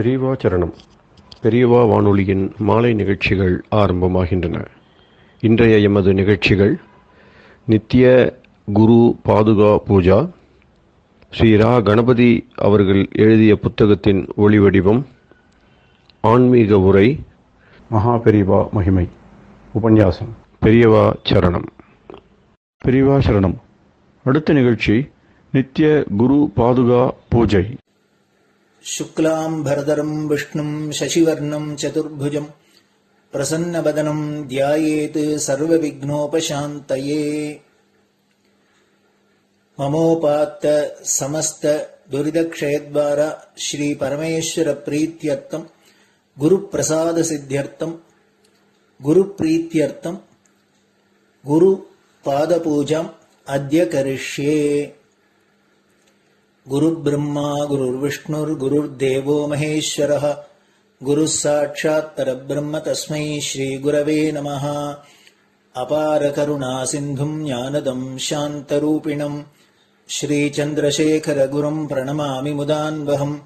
பெரியவா சரணம். பெரியவா வானொலியின் மாலை நிகழ்ச்சிகள் ஆரம்பமாகின்றன. இன்றைய எமது நிகழ்ச்சிகள் நித்திய குரு பாதுகா பூஜா, ஸ்ரீ ரா கணபதி அவர்கள் எழுதிய புத்தகத்தின் ஒளிவடிவம், ஆன்மீக உரை, மகா பெரியவா மகிமை, உபன்யாசம். பெரியவா சரணம். பெரியவா சரணம். அடுத்த நிகழ்ச்சி நித்திய குரு பாதுகா பூஜை. शुक्लां भरदरं विष्णुं शशिवर्णं चतुर्भुजं प्रसन्नवदनं ध्यायेत् सर्वविघ्नोपशान्तये। ममोपात्त समस्त दुरितक्षयद्वारा श्री परमेश्वर प्रीत्यर्थं गुरुप्रसाद सिद्ध्यर्थं गुरुप्रीत्यर्थं गुरुपादपूजाम् अद्य करिष्ये। गुरुर्ब्रह्मा गुरुर्विष्णुर्गुरुर्देवो महेश्वरः गुरुः साक्षात् परब्रह्म तस्मै श्रीगुरवे नमः। अपारकरुणासिन्धुं ज्ञानदं शान्तरूपिणं श्रीचन्द्रशेखरगुरुं प्रणमामि मुदान्वहम्।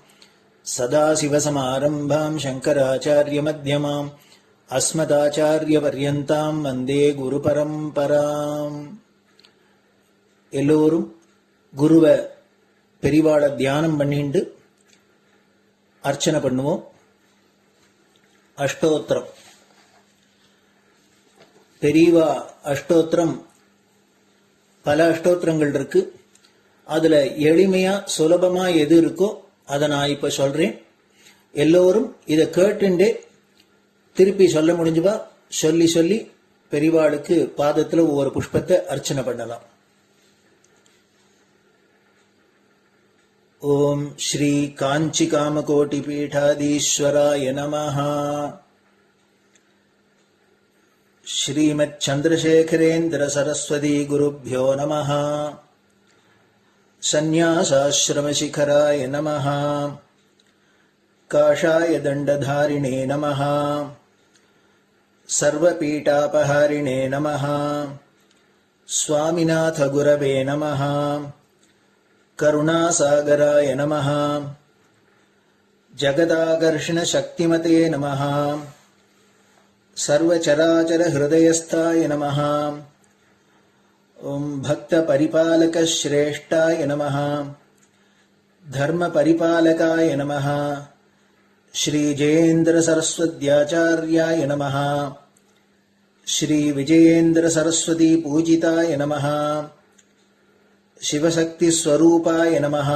सदाशिवसमारम्भां शङ्कराचार्यमध्यमाम् अस्मदाचार्यपर्यन्तां वन्दे गुरुपरम्पराम्. எல்லோரும் குருவை பெரிவாளை தியானம் பண்ணிண்டு அர்ச்சனை பண்ணுவோம். அஷ்டோத்திரம். பெரியவா அஷ்டோத்திரம் பல அஷ்டோத்திரங்கள் இருக்கு. அதுல எளிமையா சுலபமா எது இருக்கோ அதை நான் இப்ப சொல்றேன். எல்லோரும் இதை கேட்டுண்டே திருப்பி சொல்ல முடிஞ்சுவா சொல்லி சொல்லி பெரிவாளுக்கு பாதத்துல ஒவ்வொரு புஷ்பத்தை அர்ச்சனை பண்ணலாம். ओम श्री कांची कामकोटि पीठाधीश्वराय नमः. श्रीमत् चंद्रशेखरेन्द्र सरस्वती गुरुभ्यो नमः. संन्यासाश्रम शिखराय नमः. काषाय दंडधारिणे नमः. सर्वपीठापहारिणे नमः. स्वामिनाथ गुरवे नमः. करुणासागराय नमः. जगदाकर्षण शक्तिमते नमः. सर्वचराचर हृदयस्थाय नमः. ओम भक्त परिपालक श्रेष्ठाय नमः. धर्म परिपालकाय नमः. श्री जयेन्द्र सरस्वत्याचार्याय नमः. श्री विजयेन्द्र सरस्वती पूजिताय नमः. शिवशक्ति स्वरूपाय नमः.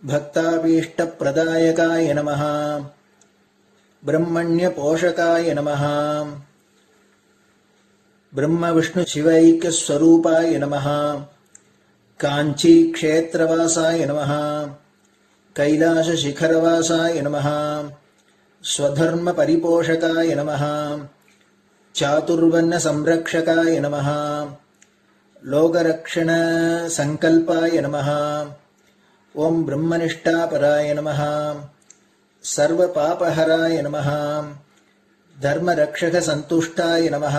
भक्ताभीष्ट प्रदायकाय नमः. ब्रह्मण्य पोषकाय नमः. ब्रह्म विष्णु शिवैक्य स्वरूपाय नमः. कांची क्षेत्रवासाय नमः. कैलाश शिखरवासाय नमः. स्वधर्म परिपोषकाय नमः. चातुर्वर्ण संरक्षकाय नमः. लोकरक्षण संकल्पाय नमः. ओम ब्रह्मनिष्ठापराय नमः. सर्वपापहराय नमः. धर्मरक्षक संतुष्टाय नमः.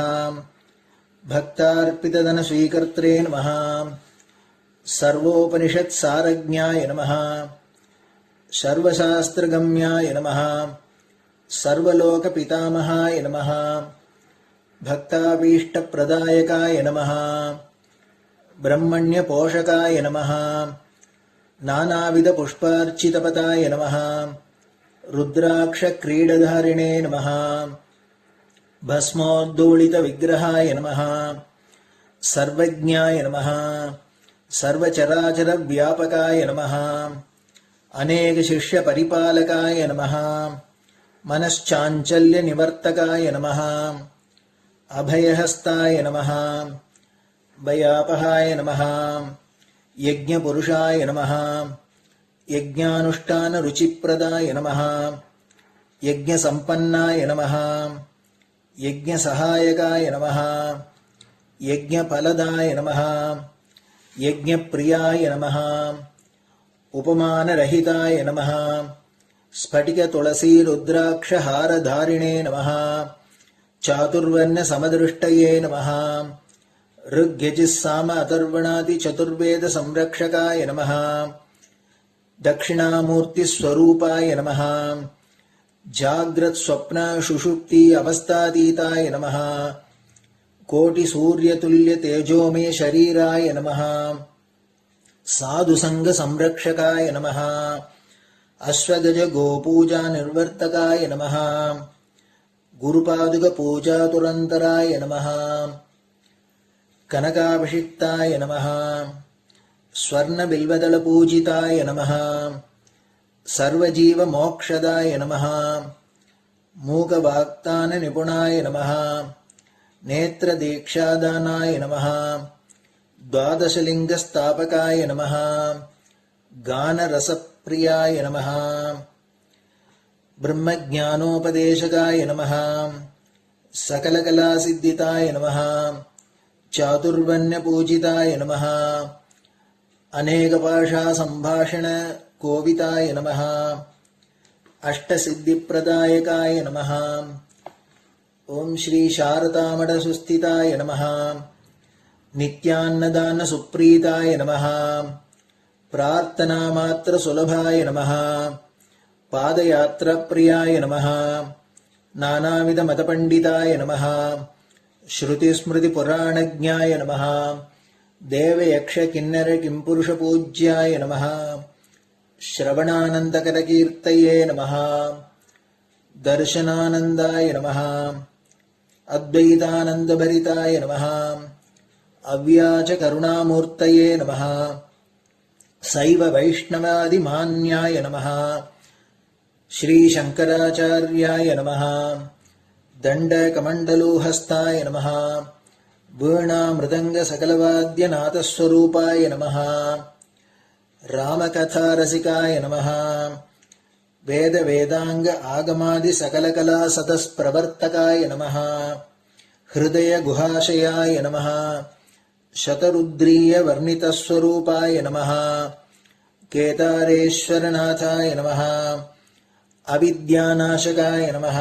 भक्तार्पितधन स्वीकर्त्रे नमः. सर्वोपनिषत् सारज्ञाय नमः. सर्वशास्त्रगम्याय नमः. सर्वलोक पितामहाय नमः. भक्ताभीष्ट प्रदायकाय नमः. ब्रह्मण्य पोषकाय नमः. नानाविध पुष्पार्चितपताय नमः. रुद्राक्ष क्रीडधारिणे नमः. भस्मोद्दोलित विग्रहाय नमः. सर्वज्ञाय नमः. सर्वचराचर व्यापकाय नमः. अनेक शिष्य परिपालकाय नमः. मनश्चाञ्चल्य निवर्तकाय नमः. अभयहस्ताय नमः. भयापहाय नमः. यज्ञपुरुषाय नमः. यज्ञानुष्ठान रुचिप्रदाय नमः. यज्ञसम्पन्नाय नमः. यज्ञसहायकाय नमः. यज्ञफलदाय नमः. यज्ञप्रियाय नमः. उपमानरहिताय नमः. स्फटिक तुलसी रुद्राक्ष हारधारिणे नमः. चातुर्वर्ण समदृष्टये नमः. ऋग्यजुस्साम अथर्वणादि चतुर्वेद संरक्षकाय नमः. दक्षिणामूर्तिस्वरूपाय नमः जाग्रत् स्वप्न सुषुप्ति अवस्थातीताय नमः कोटिसूर्यतुल्यतेजोमय शरीराय नमः साधुसङ्गसंरक्षकाय नमः अश्वगज गोपूजा निर्वर्तकाय नमः गुरुपादुकपूजातुरन्तराय नमः कनकाभिषिक्ताय नमः स्वर्णबिल्वदलपूजिताय नमः सर्वजीवमोक्षदाय नमः मूकवाक्ताननिपुणाय नमः नेत्रदीक्षादानाय नमः द्वादशलिङ्गस्थापकाय नमः गानरसप्रियाय नमः ब्रह्मज्ञानोपदेशकाय नमः सकलकलासिद्धिताय नमः चातुर्वर्ण्यपूजिताय नमः अनेकभाषासम्भाषण कोविताय नमः अष्टसिद्धिप्रदायकाय नमः ओम श्री शारदामठसुस्थिताय नमः नित्यान्नदानसुप्रीताय नमः प्रार्थनामात्रसुलभाय नमः पादयात्राप्रियाय नमः नानाविधमतपण्डिताय नमः श्रुतिस्मृतिपुराणज्ञाय नमः देवयक्षकिन्नरकिंपुरुषपूज्याय नमः श्रवणानन्दकरकीर्तये नमः दर्शनानन्दाय नमः अद्वैतानन्दभरिताय नमः अव्याजकरुणामूर्तये नमः शैव वैष्णवादिमान्याय नमः श्रीशङ्कराचार्याय नमः दण्डकमण्डलोहस्ताय नमः वीणामृदङ्गसकलवाद्यनाथस्वरूपाय नमः रामकथारसिकाय नमः वेदवेदाङ्ग आगमादिसकलकलासतस्प्रवर्तकाय नमः हृदयगुहाशयाय नमः शतरुद्रीयवर्णितस्वरूपाय नमः केदारेश्वरनाथाय नमः अविद्यानाशकाय नमः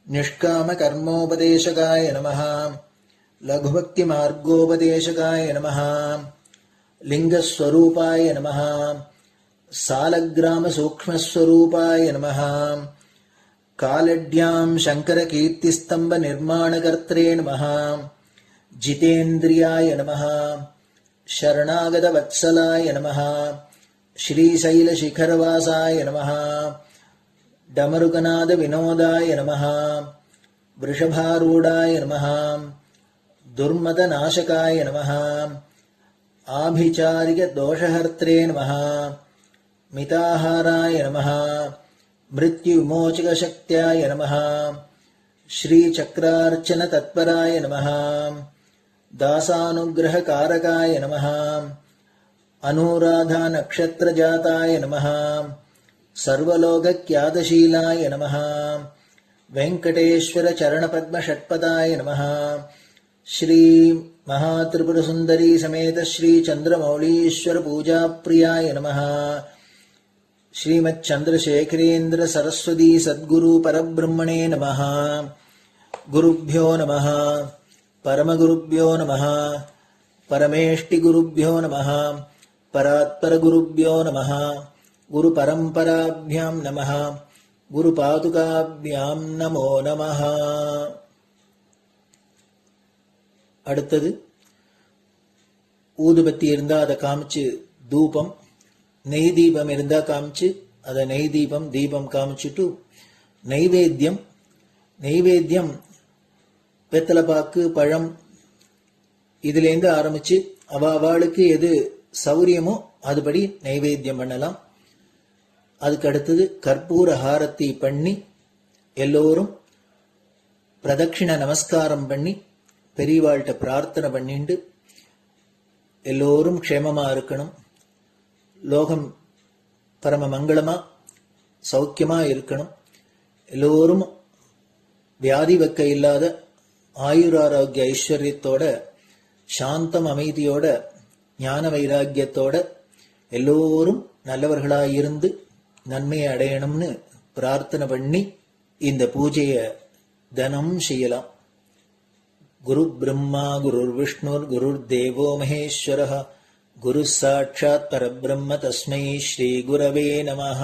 निष्कामकर्मोपदेशकाय नमः लघुभक्तिमार्गोपदेशकाय नमः लिङ्गस्वरूपाय नमः सालग्रामसूक्ष्मस्वरूपाय नमः कालड्यां शङ्करकीर्तिस्तम्भनिर्माणकर्त्रे नमः जितेन्द्रियाय नमः शरणागतवत्सलाय नमः श्रीशैलशिखरवासाय नमः डमरुकनादविनोदाय नमः वृषभारूढाय नमः दुर्मदनाशकाय नमः आभिचारिकदोषहर्त्रे नमः मिताहाराय नमः मृत्युविमोचकशक्त्याय नमः श्रीचक्रार्चनतत्पराय नमः दासानुग्रहकारकाय नमः अनुराधानक्षत्रजाताय नमः सर्वलोकख्यातशीलाय नमः वेङ्कटेश्वरचरणपद्मषट्पदाय नमः श्री महात्रिपुरसुन्दरी समेत श्री चन्द्रमौलीश्वर पूजाप्रियाय नमः श्रीमच्चन्द्रशेखरेन्द्र सरस्वती सद्गुरु परब्रह्मणे नमः गुरुभ्यो नमः परमगुरुभ्यो नमः परमेष्टिगुरुभ्यो नमः परात्परगुरुभ्यो नमः गुरुपरम्पराभ्यां नमः गुरुपादुकाभ्यां नमो नमः. அடுத்தது ஊதுபத்தி இருந்தா அதை காமிச்சு தூபம், நெய் தீபம் இருந்தா காமிச்சு அதை நெய் தீபம் தீபம் காமிச்சுட்டு நைவேத்தியம் வெத்தலைப்பாக்கு பழம் இதுலேருந்து ஆரம்பிச்சு அவளுக்கு எது சௌரியமோ அதுபடி நைவேத்தியம் பண்ணலாம். அதுக்கு அடுத்தது கற்பூர ஹாரத்தி பண்ணி எல்லோரும் பிரதட்சிண நமஸ்காரம் பண்ணி பெரியவாள்கிட்ட பிரார்த்தனை பண்ணிண்டு எல்லோரும் க்ஷேமமா இருக்கணும், லோகம் பரம மங்களமா சௌக்கியமா இருக்கணும், எல்லோரும் வியாதி வெக்க இல்லாத ஆயுராரோக்கிய ஐஸ்வர்யத்தோட சாந்தம் அமைதியோட ஞான வைராக்கியத்தோட எல்லோரும் நல்லவர்களாயிருந்து நன்மையை அடையணும்னு பிரார்த்தனை பண்ணி இந்த பூஜையை தினம் செய்யலாம். குரு பிரம்மா குருர் விஷ்ணுர் குருர் தேவோ மகேஸ்வரः குரு சாட்சாத் பரபிரம்ம தஸ்மை ஸ்ரீ குரவே நமஹ.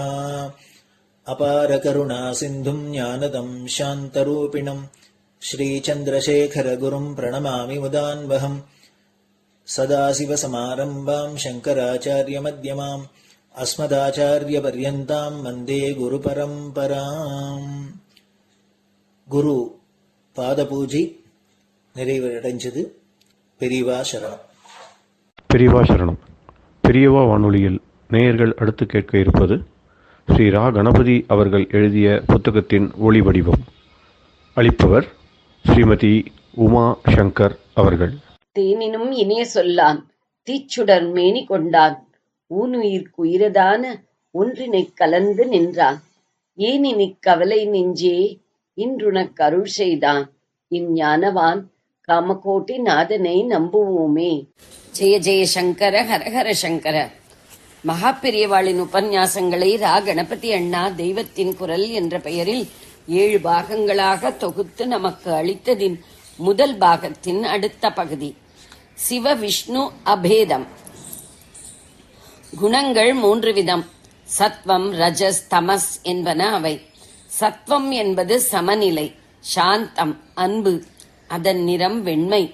அபார கருணா சிந்தும் ஞானதம் சாந்தரூபிணம் ஸ்ரீ சந்திரசேகர குரும் பிரணமாமி முதான்வகம். சதாசிவசமாரம்பாம் சங்கராச்சாரிய மத்யமாம் அஸ்மதாச்சாரிய பர்யந்தாம் வந்தே குரு பரம்பராம். குரு பாத பூஜை நிறைவடைஞ்சது. பெரியவா சரணம். பெரியவா சரணம். பெரியவா வானொலியில் நேயர்கள் அடுத்து கேட்க இருப்பது ஸ்ரீ ரா கணபதி அவர்கள் எழுதிய புத்தகத்தின் ஒளி வடிவம். அளிப்பவர் ஸ்ரீமதி உமா சங்கர் அவர்கள். தேனினும் இனிய சொல்லான் தீச்சுடர் மேனி கொண்டான் ஊனுயிர்க்குயிரதான ஒன்றினைக் கலந்து நின்றான் ஏனினிக் கவலை நெஞ்சே இன்றுனக் அருள் செய்தான் இஞ்ஞானவான் காமகோட்டி நாதனை நம்புவோமே. ஜெய ஜெய சங்கர ஹரஹர சங்கர. மகாபெரியவாளின் உபன்யாசங்களை ரா கணபதி அண்ணா தெய்வத்தின் குரல் என்ற பெயரில் 7 பாகங்களாக தொகுத்து நமக்கு அளித்ததின் முதல் பாகத்தின் அடுத்த பகுதி சிவ விஷ்ணு அபேதம். குணங்கள் 3 விதம். சத்வம், ரஜஸ், தமஸ் என்பன அவை. சத்வம் என்பது சமநிலை, சாந்தம், அன்பு. அதன் நிறம் வெண்மை.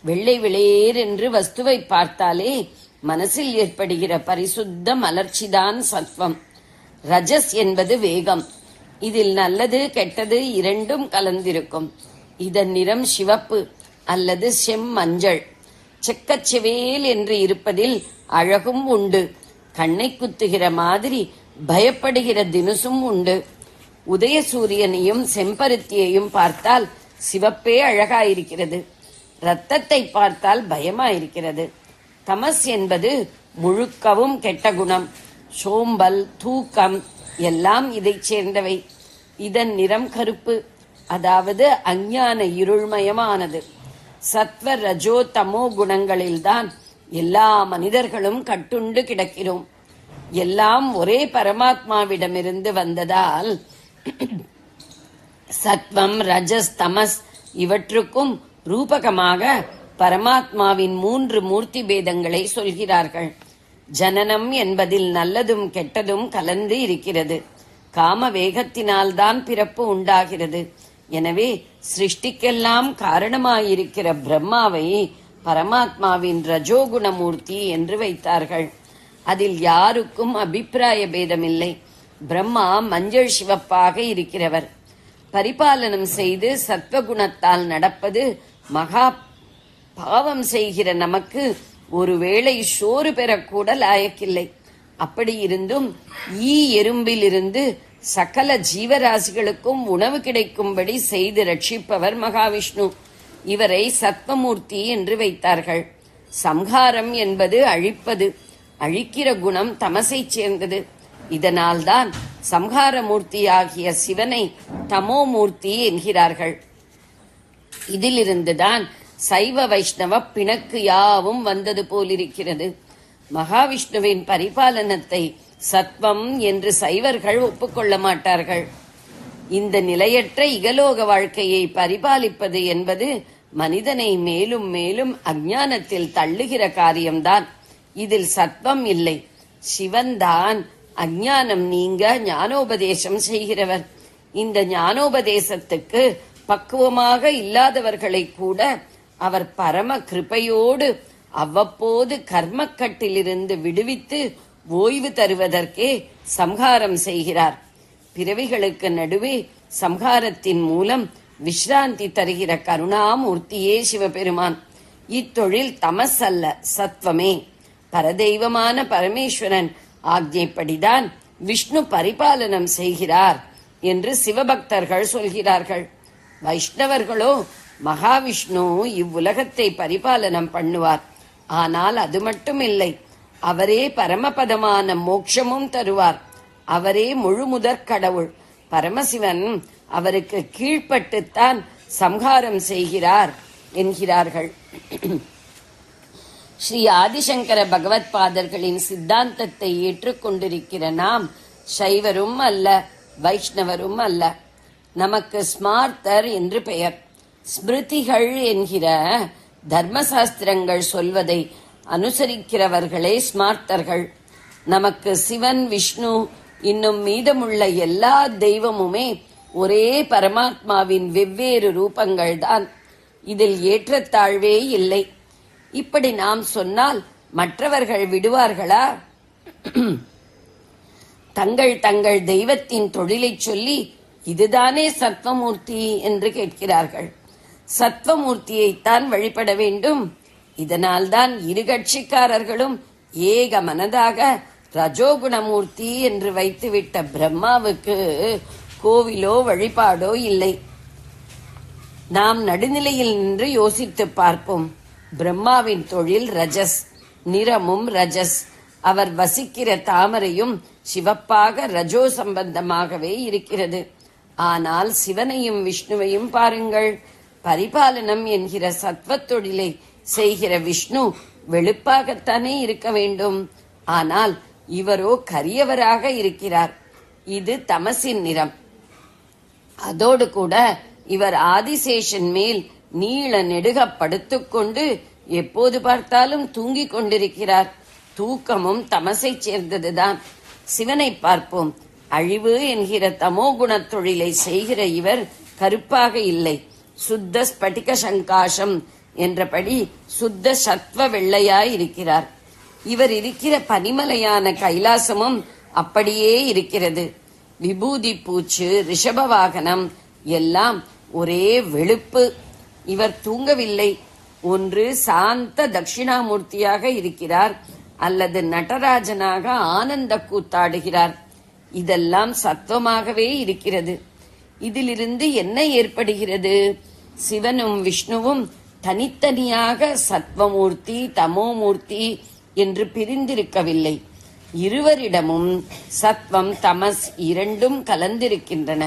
வெள்ளை வெளியேர் என்று வஸ்துவை பார்த்தாலே மனசில் ஏற்படுகிற பரிசுத்த மலர்ச்சிதான் சத்வம். ரஜஸ் என்பது வேகம். இதில் நல்லது கெட்டது இரண்டும் கலந்திருக்கும். இதன் நிறம் சிவப்பு அல்லது செம்மஞ்சள். செக்கச்செவேல் என்று இருப்பதில் அழகும் உண்டு. கண்ணை குத்துகிற மாதிரி பயப்படுகிற தினுசும் உண்டு. உதய சூரியனையும் செம்பருத்தியையும் பார்த்தால் சிவப்பே அழகாயிருக்கிறது. இரத்தத்தை பார்த்தால் பயமாயிருக்கிறது. தமஸ் என்பது முழுக்கவும் கெட்ட குணம். சோம்பல், தூக்கம் எல்லாம் இதைச் சேர்ந்தவை. இதன் நிறம் கருப்பு, அதாவது அஞ்ஞான இருள்மயமானது. சத்வ, ரஜோ, தமோ குணங்களில்தான் எல்லா மனிதர்களும் கட்டுண்டு கிடக்கிறோம். எல்லாம் ஒரே பரமாத்மாவிடமிருந்து வந்ததால் சத்வம், ரஜஸ், தமஸ் இவற்றுக்கும் ரூபகமாக பரமாத்மாவின் 3 மூர்த்தி பேதங்களை சொல்கிறார்கள். ஜனனம் என்பதில் நல்லதும் கெட்டதும் கலந்து இருக்கிறது. காம வேகத்தினால்தான் பிறப்பு உண்டாகிறது. எனவே சிருஷ்டிக்கெல்லாம் காரணமாயிருக்கிற பிரம்மாவை பரமாத்மாவின் ரஜோகுணமூர்த்தி என்று வைத்தார்கள். அதில் யாருக்கும் அபிப்பிராய பேதமில்லை. பிரம்மா மஞ்சள் சிவப்பாக இருக்கிறவர். பரிபாலனம் செய்து சத்வகுணத்தால் நடப்பது மகா பாவம் செய்கிற நமக்கு ஒருவேளை சோறு பெறக்கூட லாயக்கில்லை. அப்படி இருந்தும் எறும்பிலிருந்து சகல ஜீவராசிகளுக்கும் உணவு கிடைக்கும்படி செய்து ரட்சிப்பவர் மகாவிஷ்ணு. இவரை சத்வமூர்த்தி என்று வைத்தார்கள். சம்ஹாரம் என்பது அழிப்பது. அழிக்கிற குணம் தமசைச் சேர்ந்தது. இதனால்தான் சம்ஹாரமூர்த்தியாகிய சிவனை தமோமூர்த்தி என்கிறார்கள். இதிலிருந்துதான் சைவ வைஷ்ணவ பிணக்கு யாவும் வந்தது போலிருக்கிறது. மகாவிஷ்ணுவின் பரிபாலனத்தை சத்வம் என்று சைவர்கள் ஒப்புக்கொள்ள மாட்டார்கள். இந்த நிலையற்ற இகலோக வாழ்க்கையை பரிபாலிப்பது என்பது மனிதனை மேலும் மேலும் அஞ்ஞானத்தில் தள்ளுகிற காரியம்தான். இதில் சத்வம் இல்லை. சிவன்தான் அஞ்ஞானம் நீங்க ஞானோபதேசம் செய்கிறவர். இந்த ஞானோபதேசத்துக்கு பக்குவமாக இல்லாதவர்களை கூட அவர் பரம கிருபையோடு அவ்வப்போது கர்மக்கட்டிலிருந்து விடுவித்து ஓய்வு தருவதற்கே சம்ஹாரம் செய்கிறார். பிறவிகளுக்கு நடுவே சம்ஹாரத்தின் மூலம் விஸ்ராந்தி தருகிற கருணாமூர்த்தியே சிவபெருமான். இத்தொழில் தமஸ் அல்ல, சத்வமே. பரதெய்வமான பரமேஸ்வரன் ஆக்ஞைப்படிதான் விஷ்ணு பரிபாலனம் செய்கிறார் என்று சிவபக்தர்கள் சொல்கிறார்கள். வைஷ்ணவர்களோ மகாவிஷ்ணு இவ்வுலகத்தை பரிபாலனம் பண்ணுவார், ஆனால் அது மட்டும் இல்லை, அவரே பரமபதமான மோட்சமும் தருவார். அவரே முழு முதற் கடவுள். பரமசிவன் அவருக்கு கீழ்ப்பட்டுத்தான் சம்ஹாரம் செய்கிறார் என்கிறார்கள். ஸ்ரீ ஆதிசங்கர பகவத் பாதர்களின் சித்தாந்தத்தை ஏற்றுக்கொண்டிருக்கிற நாம் சைவரும் அல்ல, வைஷ்ணவரும் அல்ல. நமக்கு ஸ்மார்த்தர் என்று பெயர். ஸ்மிருதிகள் என்கிற தர்மசாஸ்திரங்கள் சொல்வதை அனுசரிக்கிறவர்களே ஸ்மார்த்தர்கள். நமக்கு சிவன், விஷ்ணு இன்னும் மீதமுள்ள எல்லா தெய்வமுமே ஒரே பரமாத்மாவின் வெவ்வேறு ரூபங்கள்தான். இதில் ஏற்றத்தாழ்வே இல்லை. இப்படி நாம் சொன்னால் மற்றவர்கள் விடுவார்களா? தங்கள் தங்கள் தெய்வத்தின் தொழிலை சொல்லி இதுதானே சத்வமூர்த்தி என்று கேட்கிறார்கள். சத்வமூர்த்தியைத்தான் வழிபட வேண்டும். இதனால்தான் இரு கட்சிக்காரர்களும் ஏக மனதாக ரஜோகுணமூர்த்தி என்று வைத்துவிட்ட பிரம்மாவுக்கு கோவிலோ வழிபாடோ இல்லை. நாம் நடுநிலையில் நின்று யோசித்து பார்ப்போம். பிரம்மாவின் தொழில் ரஜஸ், நிறமும் ரஜஸ். அவர் வசிக்கிற தாமரையும் சிவப்பாக ரஜோ சம்பந்தமாகவே இருக்கிறது. ஆனால் சிவனையும் விஷ்ணுவையும் பாருங்கள். பரிபாலனம் என்கிற சத்வ தொழிலை செய்கிற விஷ்ணு வெளுப்பாகத்தானே இருக்க வேண்டும். ஆனால் இவரோ கரியவராக இருக்கிறார். இது தமசின் நிறம். அதோடு கூட இவர் ஆதிசேஷன் மேல் நீள நெடுக படுத்துக்கொண்டு எப்போது பார்த்தாலும் தூங்கிக் கொண்டிருக்கிறார். தூக்கமும் தமசை சேர்ந்ததுதான். சிவனை பார்ப்போம். அழிவு என்கிற தமோ குணத் தொழிலை செய்கிற இவர் கருப்பாக இல்லை, சுத்த ஸ்படிக சங்காசம் என்றபடி சுத்த சத்வ வெள்ளையாய் இருக்கிறார். இவர் இருக்கிற பனிமலையான கைலாசமும் அப்படியே இருக்கிறது. விபூதி பூச்சு, ரிஷப வாகனம் எல்லாம் ஒரே வெளுப்பு. இவர் தூங்கவில்லை. ஒன்று சாந்த தட்சிணாமூர்த்தியாக இருக்கிறார், அல்லது நடராஜனாக ஆனந்த கூத்தாடுகிறார். இதெல்லாம் சத்துவமாகவே இருக்கிறது. இதிலிருந்து என்ன ஏற்படுகிறது? சிவனும் விஷ்ணுவும் தனித்தனியாக சத்வமூர்த்தி, தமோமூர்த்தி என்று பிரிந்திருக்கவில்லை. இருவரிடமும் சத்வம், தமஸ் இரண்டும் கலந்திருக்கின்றன.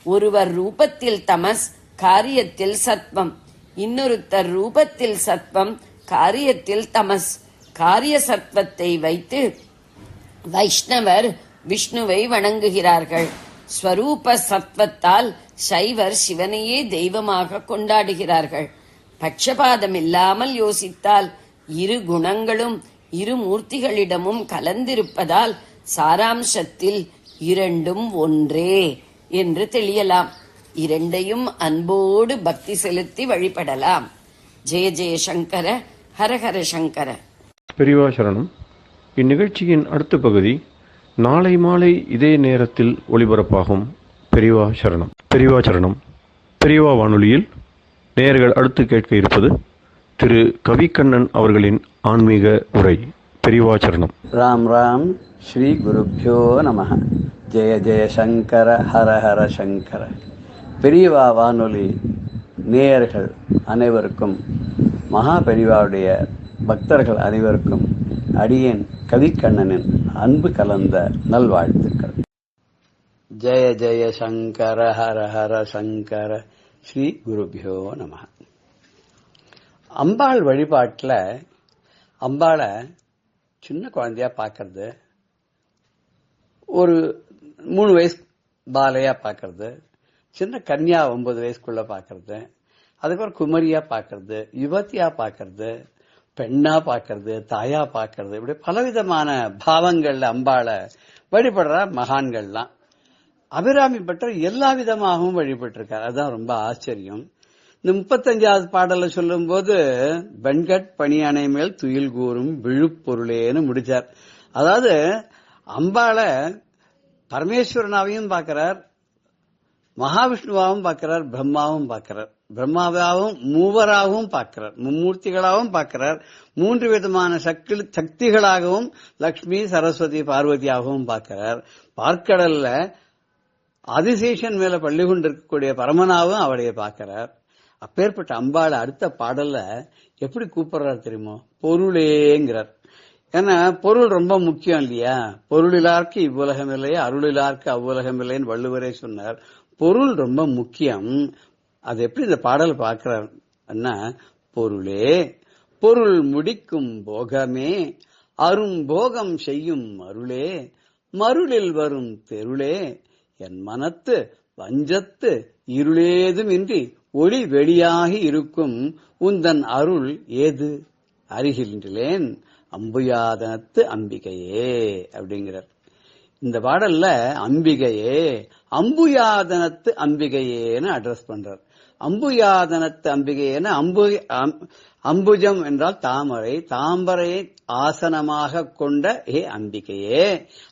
ஒருவர் ரூபத்தில் தமஸ், காரியத்தில் சத்வம். இன்னொருத்தர் ரூபத்தில் சத்வம், காரியத்தில் தமஸ். காரிய சத்வத்தை வைத்து வைஷ்ணவர் விஷ்ணுவை வணங்குகிறார்கள். ஸ்வரூப சத்வத்தால் சைவர் சிவனையே தெய்வமாக கொண்டாடுகிறார்கள். பட்சபாதம் இல்லாமல் யோசித்தால் இரு குணங்களும் இரு மூர்த்திகளிடமும் கலந்திருப்பதால் சாராம்சத்தில் இரண்டும் ஒன்றே என்று தெளியலாம். இரண்டையும் அன்போடு பக்தி செலுத்தி வழிபடலாம். ஜெய ஜெய சங்கர, ஹரஹர சங்கர. பெரியவா சரணம். இந்நிகழ்ச்சியின் அடுத்த பகுதி நாளை மாலை இதே நேரத்தில் ஒளிபரப்பாகும். பெரியவா சரணம். பெரியவா சரணம். பெரியவா வானொலியில் நேயர்கள் அடுத்து கேட்க இருப்பது திரு கவிக்கண்ணன் அவர்களின் ஆன்மீக உரை. பெரியவா சரணம். ராம் ராம். ஸ்ரீ குருப்யோ நமஹ. ஜெய ஜெய சங்கர, ஹர ஹர சங்கர. பெரியவா வானொலி நேயர்கள் அனைவருக்கும், மகா பெரியவாவுடைய பக்தர்கள் அனைவருக்கும் அடியேன் கவிக்கண்ணனின் அன்பு கலந்த நல்வாழ்த்துக்கள். ஜெய ஜெய சங்கர, ஹர ஹர சங்கர. ஸ்ரீ குருபியோ நமஹ. அம்பாள் வழிபாட்டில் அம்பாளை சின்ன குழந்தையா பார்க்கறது, ஒரு 3 வயசு பாலையா பார்க்கறது, சின்ன கன்யா 9 வயசுக்குள்ள பார்க்கறது, அதுக்கப்புறம் குமரியா பார்க்கறது, யுவத்தியா பார்க்கறது, பெண்ணா பார்க்கறது, தாயா பார்க்கறது, இப்படி பலவிதமான பாவங்கள்ல அம்பாளை வழிபடுற மகான்கள்லாம். அபிராமி பட்டர் எல்லா விதமாகவும் வழிபட்டிருக்கார். அதுதான் ரொம்ப ஆச்சரியம். இந்த 35வது பாடல சொல்லும் போது வெண்கட் பணியானை மேல் துயில் கூறும் விழுப்பொருளேன்னு முடிச்சார். அதாவது அம்பாளை பரமேஸ்வரனாவையும் பார்க்கிறார், மகாவிஷ்ணுவாவும் பார்க்கிறார், பிரம்மாவும் பார்க்கிறார். பிரம்மாவாகவும் மூவராகவும் பார்க்கிறார், மும்மூர்த்திகளாகவும் பார்க்கிறார். 3 விதமான சக்திகளாகவும் லக்ஷ்மி, சரஸ்வதி, பார்வதியாகவும் பார்க்கிறார். பார்க்கடல்ல ஆதிசேஷன் மேல பள்ளி கொண்டிருக்கக்கூடிய பரமனாவும் அவளைய பார்க்கிறார். அப்பேற்பட்ட அம்பாளை அடுத்த பாடல்ல எப்படி கூப்பிடுறார் தெரியுமோ? பொருளேங்கிறார். ஏன்னா பொருள் ரொம்ப முக்கியம் இல்லையா? பொருளிலார்க்கு இவ்வுலகம் இல்லையா, அருளிலார்க்கு அவ்வுலகம் இல்லைன்னு வள்ளுவரே சொன்னார். பொருள் ரொம்ப முக்கியம். அது எப்படி இந்த பாடல் பார்க்கிறார்னா, பொருளே பொருள் முடிக்கும் போகமே, அரும்போகம் செய்யும் மருளே, மருளில் வரும் தெருளே, என் மனத்து வஞ்சத்து இருளேதுமின்றி ஒளி வெளியாகி இருக்கும் உந்தன் அருள் ஏது அருகின்றேன் அம்புயாதனத்து அம்பிகையே அப்படிங்கிறார். இந்த பாடல்ல அம்பிகையே அம்புயாதனத்து அம்பிகையேன்னு அட்ரஸ் பண்றார். அம்புயாதனத்து அம்பிகையேன்னு அம்புஜம் என்றால் தாமரை, தாமரையை ஆசனமாக கொண்ட ஹே அம்பிகையே,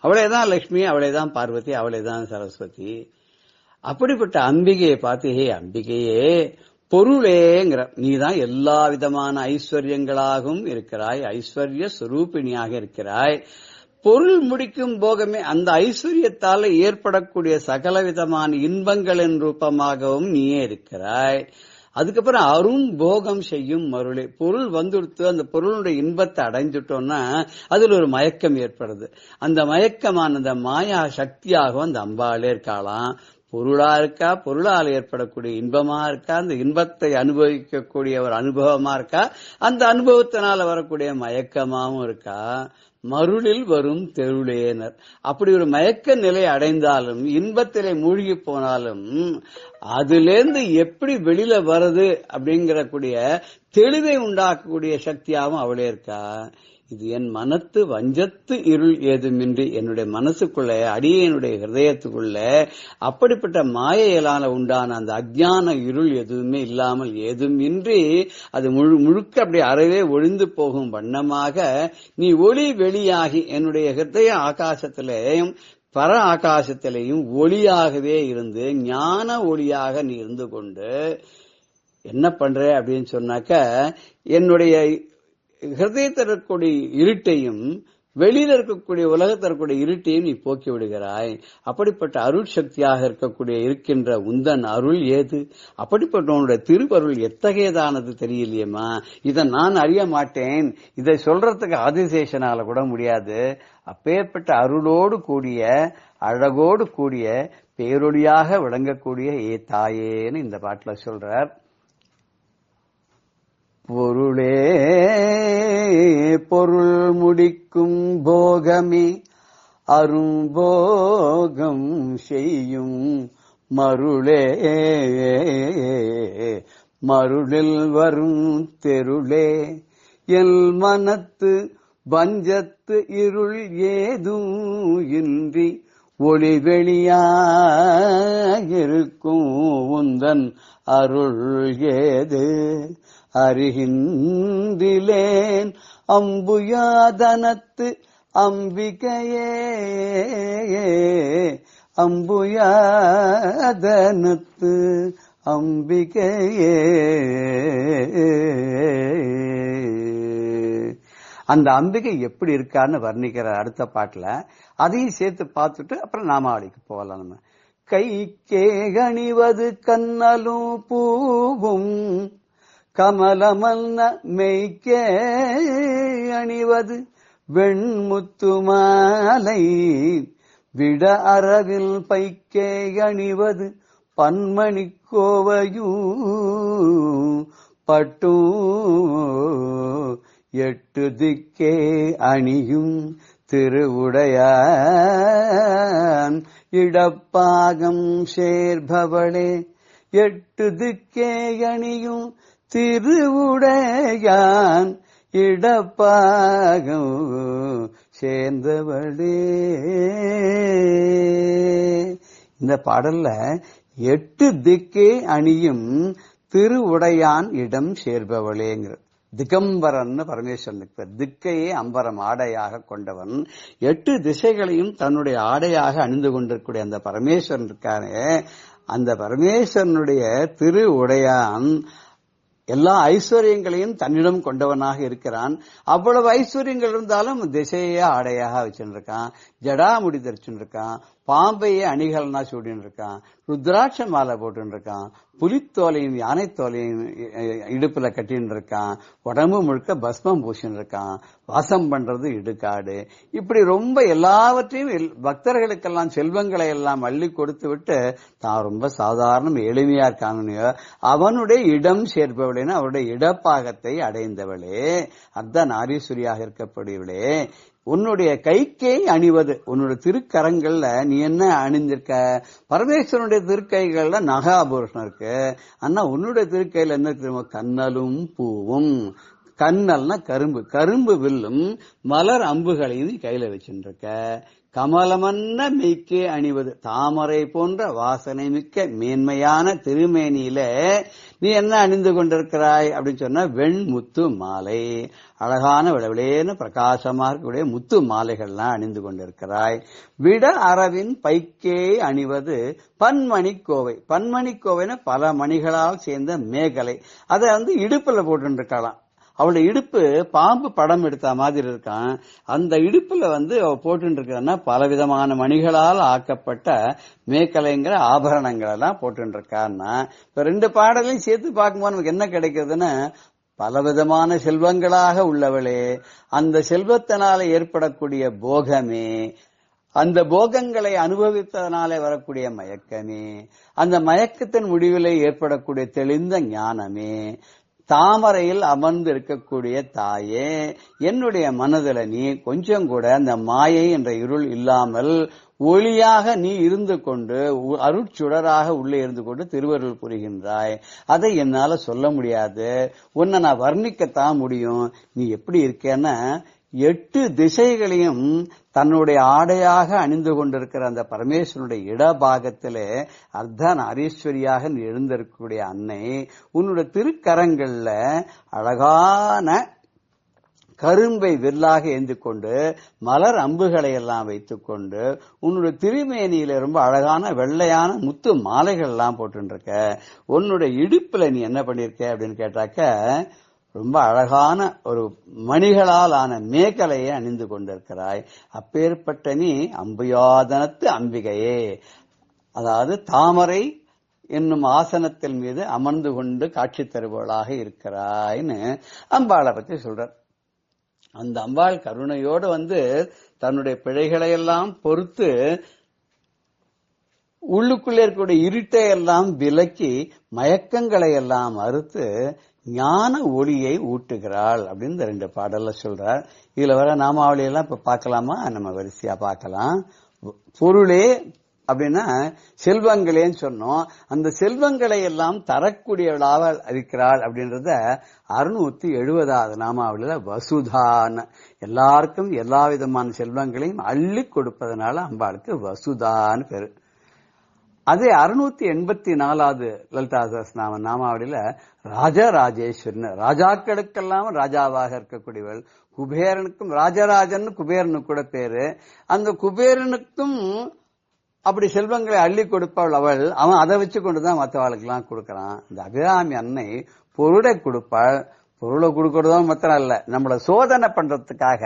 அவளேதான் லட்சுமி, அவளேதான் பார்வதி, அவளேதான் சரஸ்வதி. அப்படிப்பட்ட அம்பிகையை பார்த்து ஹே அம்பிகையே பொருளேங்கிற, நீதான் எல்லா விதமான ஐஸ்வர்யங்களாகவும் இருக்கிறாய், ஐஸ்வர்ய சுரூபிணியாக இருக்கிறாய். பொருள் முடிக்கும் போகமே அந்த ஐஸ்வர்யத்தால் ஏற்படக்கூடிய சகல விதமான இன்பங்களின் ரூபமாகவும் நீயே இருக்கிறாய். அதுக்கப்புறம் அருண் போகம் செய்யும் மருளே, பொருள் வந்துடுத்து அந்த பொருளுடைய இன்பத்தை அடைஞ்சிட்டோம்னா அதுல ஒரு மயக்கம் ஏற்படுது. அந்த மயக்கமான மாயா சக்தியாகவும் அந்த அம்பாளே இருக்காளாம். பொருளா இருக்கா, பொருளால் ஏற்படக்கூடிய இன்பமா இருக்கா, அந்த இன்பத்தை அனுபவிக்கக்கூடிய ஒரு அனுபவமா இருக்கா, அந்த அனுபவத்தினால வரக்கூடிய மயக்கமாவும் இருக்கா. மருளில் வரும் தெருளேனர், அப்படி ஒரு மயக்க நிலை அடைந்தாலும் இன்பத்திலே மூழ்கி போனாலும் அதிலிருந்து எப்படி வெளியில வருது அப்படிங்கிற கூடிய தெளிவை உண்டாக்கக்கூடிய சக்தியாகவும் அவளே இருக்கா. இது என் மனத்து வஞ்சத்து இருள் ஏதுமின்றி, என்னுடைய மனசுக்குள்ள அடியனுடைய ஹிருதயத்துக்குள்ள அப்படிப்பட்ட மாயையிலான உண்டான அந்த அஜ்ஞான இருள் எதுவுமே இல்லாமல் ஏதும் இன்றி அது முழுக்க அப்படி அறவே ஒழிந்து போகும் வண்ணமாக நீ ஒளி வெளியாகி என்னுடைய ஹிருதய ஆகாசத்திலேயும் பர ஆகாசத்திலேயும் ஒளியாகவே இருந்து ஞான ஒளியாக நீ இருந்து கொண்டு என்ன பண்ற அப்படின்னு சொன்னாக்க, என்னுடைய ஹிருதயத்தில் இருக்கக்கூடிய இருட்டையும் வெளியில இருக்கக்கூடிய உலகத்தில் இருக்கக்கூடிய இருட்டையும் நீ போக்கி விடுகிறாய். அப்படிப்பட்ட அருள் சக்தியாக இருக்கின்ற உந்தன் அருள் ஏது? அப்படிப்பட்ட உன்னுடைய திருவருள் எத்தகையதானது தெரியலையேம்மா, இதை நான் அறிய மாட்டேன், இதை சொல்றதுக்கு ஆதிசேஷனால கூட முடியாது. அப்பேற்பட்ட அருளோடு கூடிய அழகோடு கூடிய பேரொழியாக விளங்கக்கூடிய ஏ தாயேன்னு இந்த பாட்டுல சொல்றார். பொருளே பொருள் முடிக்கும் போகமே அரும்போகம் செய்யும் மருளே மருளில் வரும் தெருளே எல் மனத்து வஞ்சத்து இருள் ஏதும் இன்றி ஒளி வெளியாயிருக்கும் உந்தன் அருள் ஏது அறிகின்றிலேன் அம்புயாதனத்து அம்பிகையே அம்புயாதனத்து அம்பிகையே. அந்த அம்பிகை எப்படி இருக்கான்னு வர்ணிக்கிற அடுத்த பாட்டுல அதையும் சேர்த்து பார்த்துட்டு அப்புறம் நாமாவளிக்கு போகலாம். நம்ம கைக்கே அணிவது கண்ணலும் பூவும் கமலமல்ன மெய்க்கே அணிவது வெண்முத்து மாலை விட அறவில் பைக்கே அணிவது பன்மணி கோவையும் பட்டு எட்டு திக்கே அணியும் திருவுடையான் இடப்பாகம் சேர்பவளே எட்டு திக்கே அணியும் திருவுடையான் இடப்பாகம் சேர்ந்தவளே. இந்த பாடல்ல எட்டு திக்கே அணியும் திருவுடையான் இடம் சேர்பவளேங்கிற திகம்பரன் பரமேஸ்வரனுக்கு பேர். திக்கையே அம்பரம் ஆடையாக கொண்டவன், எட்டு திசைகளையும் தன்னுடைய ஆடையாக அணிந்து கொண்டிருக்கூடிய அந்த பரமேஸ்வரன் இருக்காரு. அந்த பரமேஸ்வரனுடைய திரு உடையான் எல்லா ஐஸ்வர்யங்களையும் தன்னிடம் கொண்டவனாக இருக்கிறான். அவ்வளவு ஐஸ்வர்யங்கள் இருந்தாலும் திசையே ஆடையாக வச்சுருக்கான், ஜடாமுடி தரிச்சுன்னு இருக்கான், பாம்பையே அணிகலனா சூடின்னு இருக்கான், ருத்ராட்ச மாலை போட்டுன்னு இருக்கான், புலித்தோலையும் யானைத்தோலையும் இடுப்புல கட்டின்னு இருக்கான், உடம்பு முழுக்க பஸ்மம் பூசின்னு இருக்கான், வாசம் பண்றது இடுகாடு. இப்படி ரொம்ப எல்லாவற்றையும் பக்தர்களுக்கெல்லாம் செல்வங்களை எல்லாம் அள்ளி கொடுத்து விட்டு தான் ரொம்ப சாதாரண எளிமையா இருக்கானோ அவனுடைய இடம் சேர்ப்பவளேன்னு அவருடைய இடப்பாகத்தை அடைந்தவளே, அர்த்த நாரீஸ்வரியாக இருக்கக்கூடியவளே. உன்னுடைய கைக்கே அணிவது, உன்னுடைய திருக்கரங்கள்ல நீ என்ன அணிந்திருக்க? பரமேஸ்வரனுடைய திருக்கைகள்ல நகாபூஷணம் இருக்கு. ஆனா உன்னுடைய திருக்கையில என்ன தெரியுமா? கண்ணலும் பூவும். கண்ணல்னா கரும்பு, கரும்பு வில்லும் மலர் அம்புகளையும் நீ கையில வச்சுட்டு இருக்க. கமலமன்ன மெய்க்கே அணிவது, தாமரை போன்ற வாசனை மிக்க மேன்மையான திருமேனியில நீ என்ன அணிந்து கொண்டிருக்கிறாய் அப்படின்னு சொன்னா வெண்முத்து மாலை, அழகான விளவிலேன்னு பிரகாசமா இருக்கக்கூடிய முத்து மாலைகள்லாம் அணிந்து கொண்டிருக்கிறாய். விட அரவின் பைக்கே அணிவது பன்மணி கோவை, பன்மணி கோவைன்னு பல மணிகளால் சேர்ந்த மேகலை, அதை இடுப்புல போட்டு இருக்கலாம். அவளுடைய இடுப்பு பாம்பு படம் எடுத்த மாதிரி இருக்கான். அந்த இடுப்புல அவ போட்டு இருக்கான்னா பலவிதமான மணிகளால் ஆக்கப்பட்ட மேக்கலைங்கிற ஆபரணங்கள் எல்லாம் போட்டு இருக்கான்னா, இப்ப 2 பாடலையும் சேர்த்து பார்க்கும்போது நமக்கு என்ன கிடைக்கிறதுன்னா, பலவிதமான செல்வங்களாக உள்ளவளே, அந்த செல்வத்தினால ஏற்படக்கூடிய போகமே, அந்த போகங்களை அனுபவித்ததனாலே வரக்கூடிய மயக்கமே, அந்த மயக்கத்தின் முடிவிலே ஏற்படக்கூடிய தெளிந்த ஞானமே, தாமரையில் அமர்ந்து இருக்கக்கூடிய தாயே, என்னுடைய மனதில் நீ கொஞ்சம் கூட அந்த மாயை என்ற இருள் இல்லாமல் ஒளியாக நீ இருந்து கொண்டு அருட்சுடராக உள்ளே இருந்து கொண்டு திருவருள் புரிகின்றாய். அதை என்னால சொல்ல முடியாது, உன்னை நான் வர்ணிக்கத்தான் முடியும். நீ எப்படி இருக்கேன்னா 8 திசைகளையும் தன்னுடைய ஆடையாக அணிந்து கொண்டிருக்கிற அந்த பரமேஸ்வரனுடைய இடபாகத்திலே அர்த்தநாரீஸ்வரியாக எழுந்திருக்கக்கூடிய அன்னை, உன்னுடைய திருக்கரங்கள்ல அழகான கரும்பை வில்லாக ஏந்தி கொண்டு மலர் அம்புகளை எல்லாம் வைத்துக் கொண்டு உன்னுடைய திருமேனியில ரொம்ப அழகான வெள்ளையான முத்து மாலைகள் எல்லாம் போட்டுருக்க. உன்னுடைய இடுப்புல நீ என்ன பண்ணிருக்க அப்படின்னு கேட்டாக்க, ரொம்ப அழகான ஒரு மணிகளால் ஆன மேகலையை அணிந்து கொண்டிருக்கிறாய். அப்பேற்பட்ட நீ அம்புயாதனத்து அம்பிகையே, அதாவது தாமரை என்னும் ஆசனத்தில் மீது அமர்ந்து கொண்டு காட்சி தருபவளாக இருக்கிறாய்னு அம்பாளை பத்தி சொல்றார். அந்த அம்பாள் கருணையோடு தன்னுடைய பிழைகளை எல்லாம் பொறுத்து உள்ளுக்குள்ளே இருக்கக்கூடிய இருட்டை எல்லாம் விலக்கி மயக்கங்களை எல்லாம் மறுத்து ஞான ஒளியை ஊட்டுகிறாள் அப்படின்னு இந்த 2 பாடல்ல சொல்றார். இதுல வர நாமாவளியெல்லாம் இப்ப பார்க்கலாமா? நம்ம வரிசையா பார்க்கலாம். பொருளே அப்படின்னா செல்வங்களேன்னு சொன்னோம். அந்த செல்வங்களை எல்லாம் தரக்கூடியவளாக இருக்கிறாள் அப்படின்றத 670வது நாமாவளியில வசுதான், எல்லாருக்கும் எல்லா விதமான செல்வங்களையும் அள்ளி கொடுப்பதனால அம்பாளுக்கு வசுதான்னு பேரு. அதே 684வது லலிதா சஹஸ்ரநாம நாமாவளியில ராஜராஜேஸ்வரன், ராஜாக்களுக்கெல்லாம் ராஜாவாக இருக்கக்கூடியவள். குபேரனுக்கும் ராஜராஜன் குபேரனுக்கு கூட பேரு. அந்த குபேரனுக்கும் அப்படி செல்வங்களை அள்ளி கொடுப்பவள் அவள். அவன் அதை வச்சு கொண்டுதான் மற்றவாளுக்கு எல்லாம் கொடுக்கறான். இந்த அபிராமி அன்னை பொருளை கொடுப்பாள். பொருளை கொடுக்கறதும் மாத்திரம் இல்ல, நம்மள சோதனை பண்றதுக்காக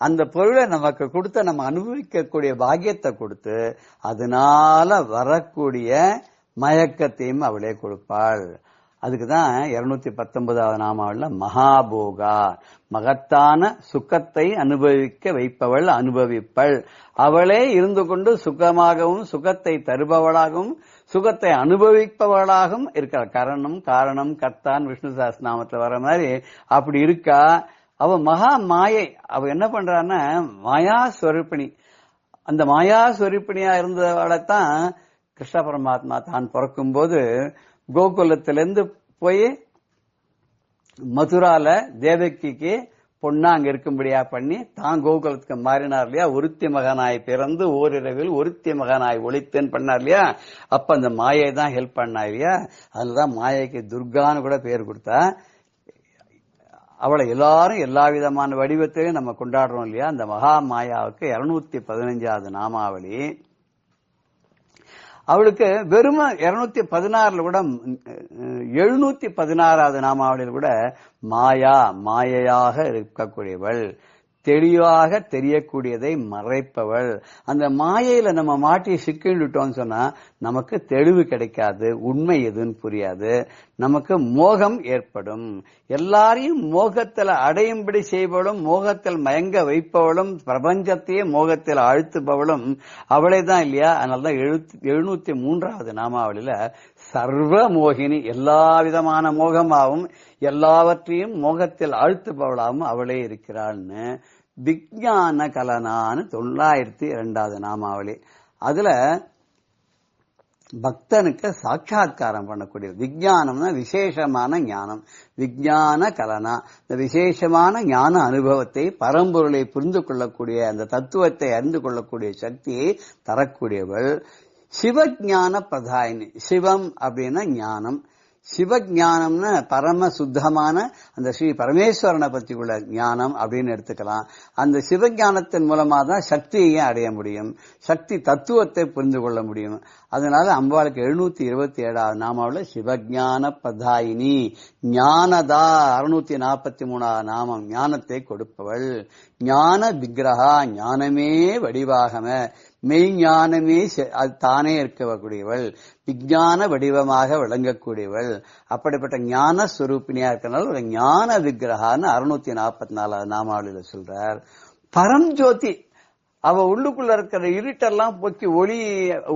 அந்த பொருளை நமக்கு கொடுத்து நம்ம அனுபவிக்கக்கூடிய பாக்கியத்தை கொடுத்து அதனால வரக்கூடிய மயக்கத்தையும் அவளே கொடுப்பாள். அதுக்குதான் 219வது நாமாவளில மகாபோகா, மகத்தான சுகத்தை அனுபவிக்க வைப்பவள், அனுபவிப்பள். அவளே இருந்து கொண்டு சுகமாகவும் சுகத்தை தருபவளாகவும் சுகத்தை அனுபவிப்பவளாகவும் இருக்கிற கரணம் காரணம் கர்த்தான் விஷ்ணு சஹஸ்ரநாமத்துல வர மாதிரி அப்படி இருக்கா. அவ மகா மாயை. அவ என்ன பண்றான்னா மாயா ஸ்வரூபிணி. அந்த மாயா ஸ்வரூபிணியா இருந்தவளைத்தான் கிருஷ்ண பரமாத்மா தான் பிறக்கும் போது கோகுலத்திலிருந்து போய் மதுரால தேவகிக்கு பொண்ணா அங்க இருக்கும்படியா பண்ணி தான் கோகுலத்துக்கு மாறினார் இல்லையா. ஒருத்தி மகனாய் பிறந்து ஓரிரவில் ஒருத்தி மகனாய் ஒளித்தேன் பண்ணார் இல்லையா. அப்ப அந்த மாயை தான் ஹெல்ப் பண்ணா இல்லையா. அதுலதான் மாயைக்கு துர்கான்னு கூட பேர் கொடுத்தா. அவளை எல்லாரும் எல்லா விதமான வடிவத்திலையும் நம்ம கொண்டாடுறோம் இல்லையா. அந்த மகா மாயாவுக்கு 215வது நாமாவளி. அவளுக்கு வெறும் 216 கூட 716வது நாமாவளியில் கூட மாயா, மாயையாக இருக்கக்கூடியவள், தெளிவாக தெரியக்கூடியதை மறைப்பவள். அந்த மாயையில நம்ம மாட்டி சிக்கிட்டுட்டோம்னு சொன்னா நமக்கு தெளிவு கிடைக்காது, உண்மை எதுன்னு புரியாது, நமக்கு மோகம் ஏற்படும். எல்லாரையும் மோகத்தில் அடையும்படி செய்பவளும் மோகத்தில் மயங்க வைப்பவளும் பிரபஞ்சத்தையே மோகத்தில் அழுத்துபவளும் அவளே தான் இல்லையா. அதனாலதான் 703வது நாமாவளியில சர்வ மோகினி, எல்லா விதமான மோகமாகவும் எல்லாவற்றையும் மோகத்தில் அழுத்துபவளாகவும் அவளே இருக்கிறாள்னு விஞ்ஞான கலனான்னு 902வது நாமாவளி. அதுல பக்தனுக்கு சாட்சா்காரம் பண்ணக்கூடிய விஞ்ஞானம்னா விசேஷமான ஞானம், விஞ்ஞான கலனா, இந்த விசேஷமான ஞான அனுபவத்தை பரம்பொருளை புரிந்து கொள்ளக்கூடிய அந்த தத்துவத்தை அறிந்து கொள்ளக்கூடிய சக்தியை தரக்கூடியவள். சிவஞான பிரதாயினி. சிவம் அப்படின்னா ஞானம், சிவஞானம்னா பரம சுத்தமான அந்த ஸ்ரீ பரமேஸ்வரனை பற்றி உள்ள ஞானம் அப்படின்னு எடுத்துக்கலாம். அந்த சிவஞானத்தின் மூலமா தான் சக்தியை அடைய முடியும், சக்தி தத்துவத்தை புரிந்து கொள்ள முடியும். அதனால அம்பாளுக்கு 727வது நாமாவில் சிவஞான பிரதாயினி, ஞானதா 643வது நாமம், ஞானத்தை கொடுப்பவள். ஞான விக்கிரகா, ஞானமே வடிவாகம, மெய்ஞானமே அது தானே இருக்கக்கூடியவள், விஞ்ஞான வடிவமாக விளங்கக்கூடியவள். அப்படிப்பட்ட ஞான ஸ்வரூபினியா இருக்கனால ஒரு ஞான விக்கிரகான்னு 644வது நாமாவளியில சொல்றார். பரஞ்சோதி, அவ உள்ளுக்குள்ள இருக்கிற இருட்டெல்லாம் போக்கி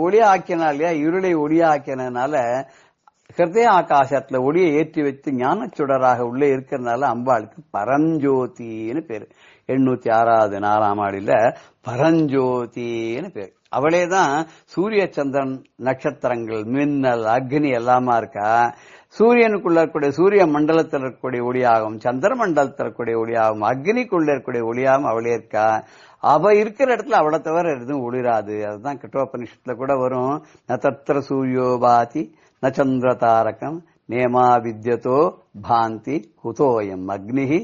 ஒளி ஆக்கினா இல்லையா, இருளை ஒளியா ஆக்கினால ஹிருதய ஆகாசத்துல ஒளியை ஏற்றி வைத்து ஞான சுடராக உள்ளே இருக்கிறதுனால அம்பாளுக்கு பரஞ்சோதின்னு பேரு. 806வது நாமாவளியில பரஞ்சோதின்னு பேரு. அவளேதான் சூரிய சந்திரன் நட்சத்திரங்கள் மின்னல் அக்னி எல்லாமா இருக்கா. சூரியனுக்குள்ள இருக்கக்கூடிய சூரிய மண்டலத்தில் இருக்கக்கூடிய ஒளியாகும், சந்திர மண்டலத்தில் இருக்கக்கூடிய ஒளியாகும், அக்னிக்குள்ள இருக்கக்கூடிய ஒளியாகும் அவளே இருக்கா. அவ இருக்கிற இடத்துல அவளை தவிர எதுவும் ஒளிராது. அதுதான் கட்டோபனிஷத்துல கூட வரும், ந தத்ர சூரியோபாதி ந சந்திர தாரகம் நேமா வித்யதோ பாந்தி குதோயம் அக்னிஹி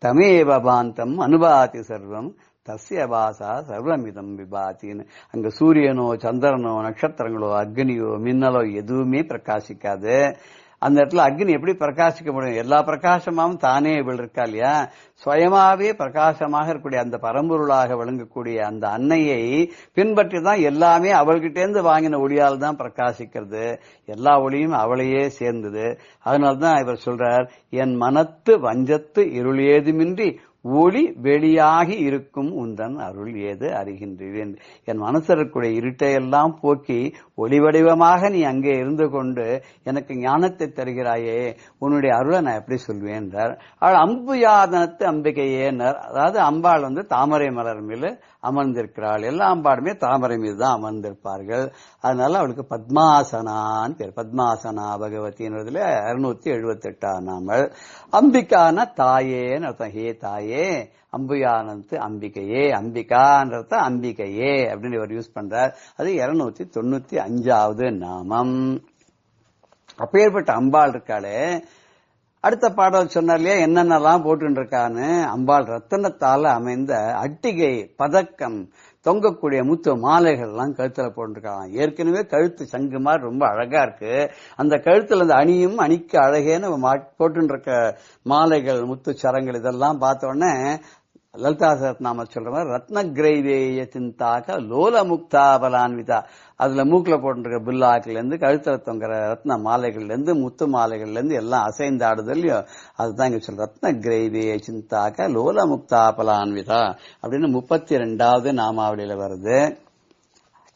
தமேவ பாந்தம் அனுபாதி சர்வம் தஸ்ய பாசா சர்வமிதம் விபாத்தின்னு. அங்க சூரியனோ சந்திரனோ நட்சத்திரங்களோ அக்னியோ மின்னலோ எதுவுமே பிரகாசிக்காது. அந்த இடத்துல அக்னி எப்படி பிரகாசிக்க முடியும்? எல்லா பிரகாசமாவும் தானே இவள் இருக்கா இல்லையா. சுயமாவே பிரகாசமாக இருக்கக்கூடிய அந்த பரம்பொருளாக விளங்கக்கூடிய அந்த அன்னையை பின்பற்றி தான் எல்லாமே அவள்கிட்டேருந்து வாங்கின ஒளியால் தான் பிரகாசிக்கிறது. எல்லா ஒளியும் அவளையே சேர்ந்தது. அதனால்தான் இவர் சொல்றார், என் மனத்து வஞ்சத்து இருள் ஏதுமின்றி ஒளி வெளியாகி இருக்கும் உந்தன் அருள் ஏது அறிகின்றேன். என் மனசில் இருக்கக்கூடிய இருட்டையெல்லாம் போக்கி ஒளி வடிவமாக நீ அங்கே இருந்து கொண்டு எனக்கு ஞானத்தை தருகிறாயே, உன்னுடைய அருளை நான் எப்படி சொல்வேன் என்றார். அவள் அம்புயாதனத்து அம்பிகையேன்னார். அதாவது அம்பாள் தாமரை மலர் மீது அமர்ந்திருக்கிறாள். எல்லா அம்பாளுமே தாமரை மீது தான் அமர்ந்திருப்பார்கள். அதனால அவளுக்கு பத்மாசனான்னு பேர். பத்மாசனா பகவதின்றதுல 678 நாமல். அம்பிகான தாயேன்னு அர்த்தம். ஹே தாயே, அம்புயானத்து அம்பிகையே, அம்பிகான்றத அம்பிகையே அப்படின்னு இவர் யூஸ் பண்றார். அது 295வது நாமம். அப்பேற்பட்ட அம்பாள் இருக்காளே. அடுத்த பாடல் சொன்னார் இல்லையா என்னென்னலாம் போட்டு இருக்கான்னு. அம்பாள் ரத்தனத்தால அமைந்த அட்டிகை, பதக்கம், தொங்கக்கூடிய முத்து மாலைகள் எல்லாம் கழுத்துல போட்டுருக்காங்க. ஏற்கனவே கழுத்து சங்கு மாதிரி ரொம்ப அழகா இருக்கு. அந்த கழுத்துல அந்த அணியும் அணிக்கு அழகேன்னு போட்டு இருக்க மாலைகள், முத்து சரங்கள் இதெல்லாம் பார்த்த உடனே லலிதா சஹஸ்ரநாம சொல்ற மாதிரி ரத்ன கிரைவேய சிந்தாக லோல முக்தாபலான்விதா. அதுல மூக்குல போட்டுருக்க பில்லாக்குல இருந்து கழுத்துல தொங்குற ரத்ன மாலைகள்ல இருந்து முத்து மாலைகள்ல இருந்து எல்லாம் அசைந்து ஆடுது இல்லையோ, அதுதான் இங்க சொல்ற ரத்ன கிரைவேய சிந்தாக லோல முக்தாபலான்விதா அப்படின்னு 32வது நாமாவளியில வருது.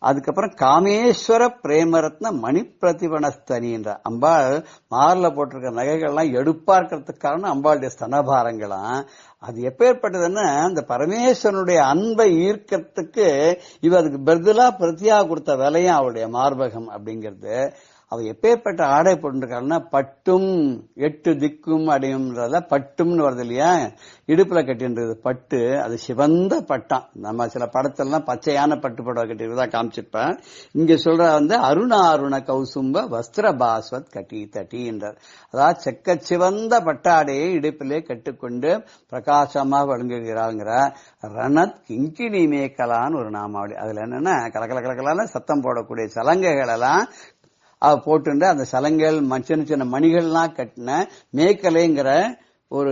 அதுக்கப்புறம் காமேஸ்வர பிரேமரத்ன மணி பிரதிபனஸ்தனின்ற அம்பாள் மார்ல போட்டிருக்க நகைகள்லாம் எடுப்பா இருக்கிறதுக்கு காரணம் அம்பாளுடைய ஸ்தனபாரங்களாம். அது எப்பேற்பட்டதுன்னா அந்த பரமேஸ்வரனுடைய அன்பை ஈர்க்கிறதுக்கு இவ அதுக்கு பதிலா பிரத்தியா கொடுத்த விலையும் அவளுடைய மார்பகம் அப்படிங்கிறது. அவ எப்பேற்பட்ட ஆடை போட்டுருக்காங்கன்னா பட்டும் 8 திக்கும் அடையும்ன்றத பட்டும்னு வருது இல்லையா, இடுப்புல கட்டின்றது பட்டு. அது சிவந்த பட்டம். நம்ம சில படத்தெல்லாம் பச்சையான பட்டு புடவை கட்டிருந்தா காமிச்சிருப்பேன். இங்க சொல்ற அருணாருண கௌசும்ப வஸ்திர பாஸ்வத் கட்டி தட்டி என்றார். அதாவது செக்க சிவந்த பட்டாடையை இடுப்பிலே கட்டுக்கொண்டு பிரகாசமாக வழங்குகிறாங்கிற ரணத் கிங்கினி மேக்கலான்னு ஒரு நாமாவளி. அதுல என்னன்னா கலக்கல கலக்கலான சத்தம் போடக்கூடிய சலங்கைகள் எல்லாம் அவ போட்டு அந்த சலங்கள் சின்ன சின்ன மணிகள்லாம் கட்டின மேக்கலைங்கிற ஒரு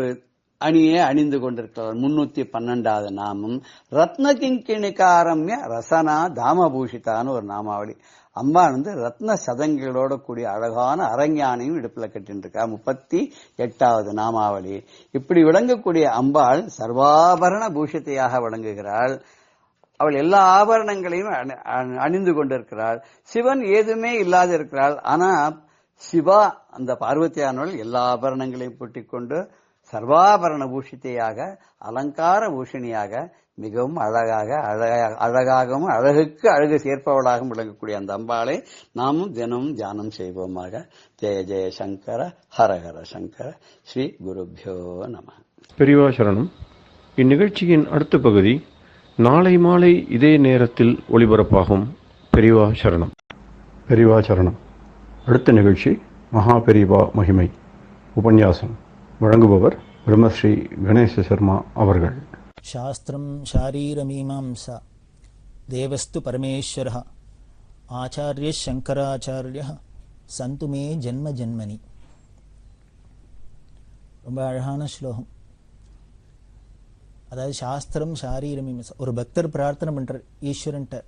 அணியை அணிந்து கொண்டிருக்கிறார். 312வது நாமம். ரத்ன கிங்கிணிகாரம்ய ரசனா தாமபூஷிதான்னு ஒரு நாமாவளி. அம்மா ரத்ன சதங்களோட கூடிய அழகான அரஞானையும் இடுப்புல கட்டிருக்கா. 38வது நாமாவளி. இப்படி விளங்கக்கூடிய அம்பாள் சர்வாபரண பூஷித்தையாக விளங்குகிறாள். அவள் எல்லா ஆபரணங்களையும் அணிந்து கொண்டிருக்கிறாள். சிவன் ஏதுமே இல்லாத இருக்கிறாள். ஆனா சிவா அந்த பார்வதியானவள் எல்லா ஆபரணங்களையும் பூட்டிக் கொண்டு சர்வாபரண பூஷித்தையாக, அலங்கார பூஷணியாக, மிகவும் அழகாகவும் அழகுக்கு அழகு சேர்ப்பவளாகவும் விளங்கக்கூடிய அந்த அம்பாளை நாமும் தினமும் தியானம் செய்வோமாக. ஜெய ஜெய சங்கர ஹரஹர சங்கர. ஸ்ரீ குருப்யோ நம. பெரியவா சரணம். இந்நிகழ்ச்சியின் அடுத்த பகுதி நாளை மாலை இதே நேரத்தில் ஒளிபரப்பாகும். பெரியவா சரணம். பெரியவா சரணம். அடுத்த நிகழ்ச்சி மகா பெரியவா மகிமை உபன்யாசம். வழங்குபவர் பிரம்மஸ்ரீ கணேச சர்மா அவர்கள். சாஸ்திரம் ஷாரீரமீமாம்சா தேவஸ்து பரமேஸ்வரः ஆச்சார்ய சங்கராச்சார்யः சந்து மே ஜென்ம ஜென்மனி. ரொம்ப அழகான ஸ்லோகம். அதாவது சாஸ்திரம் ஷாரீரமீமாம்சா. ஒரு பக்தர் பிரார்த்தனை பண்றார் ஈஸ்வரன்ட்ட,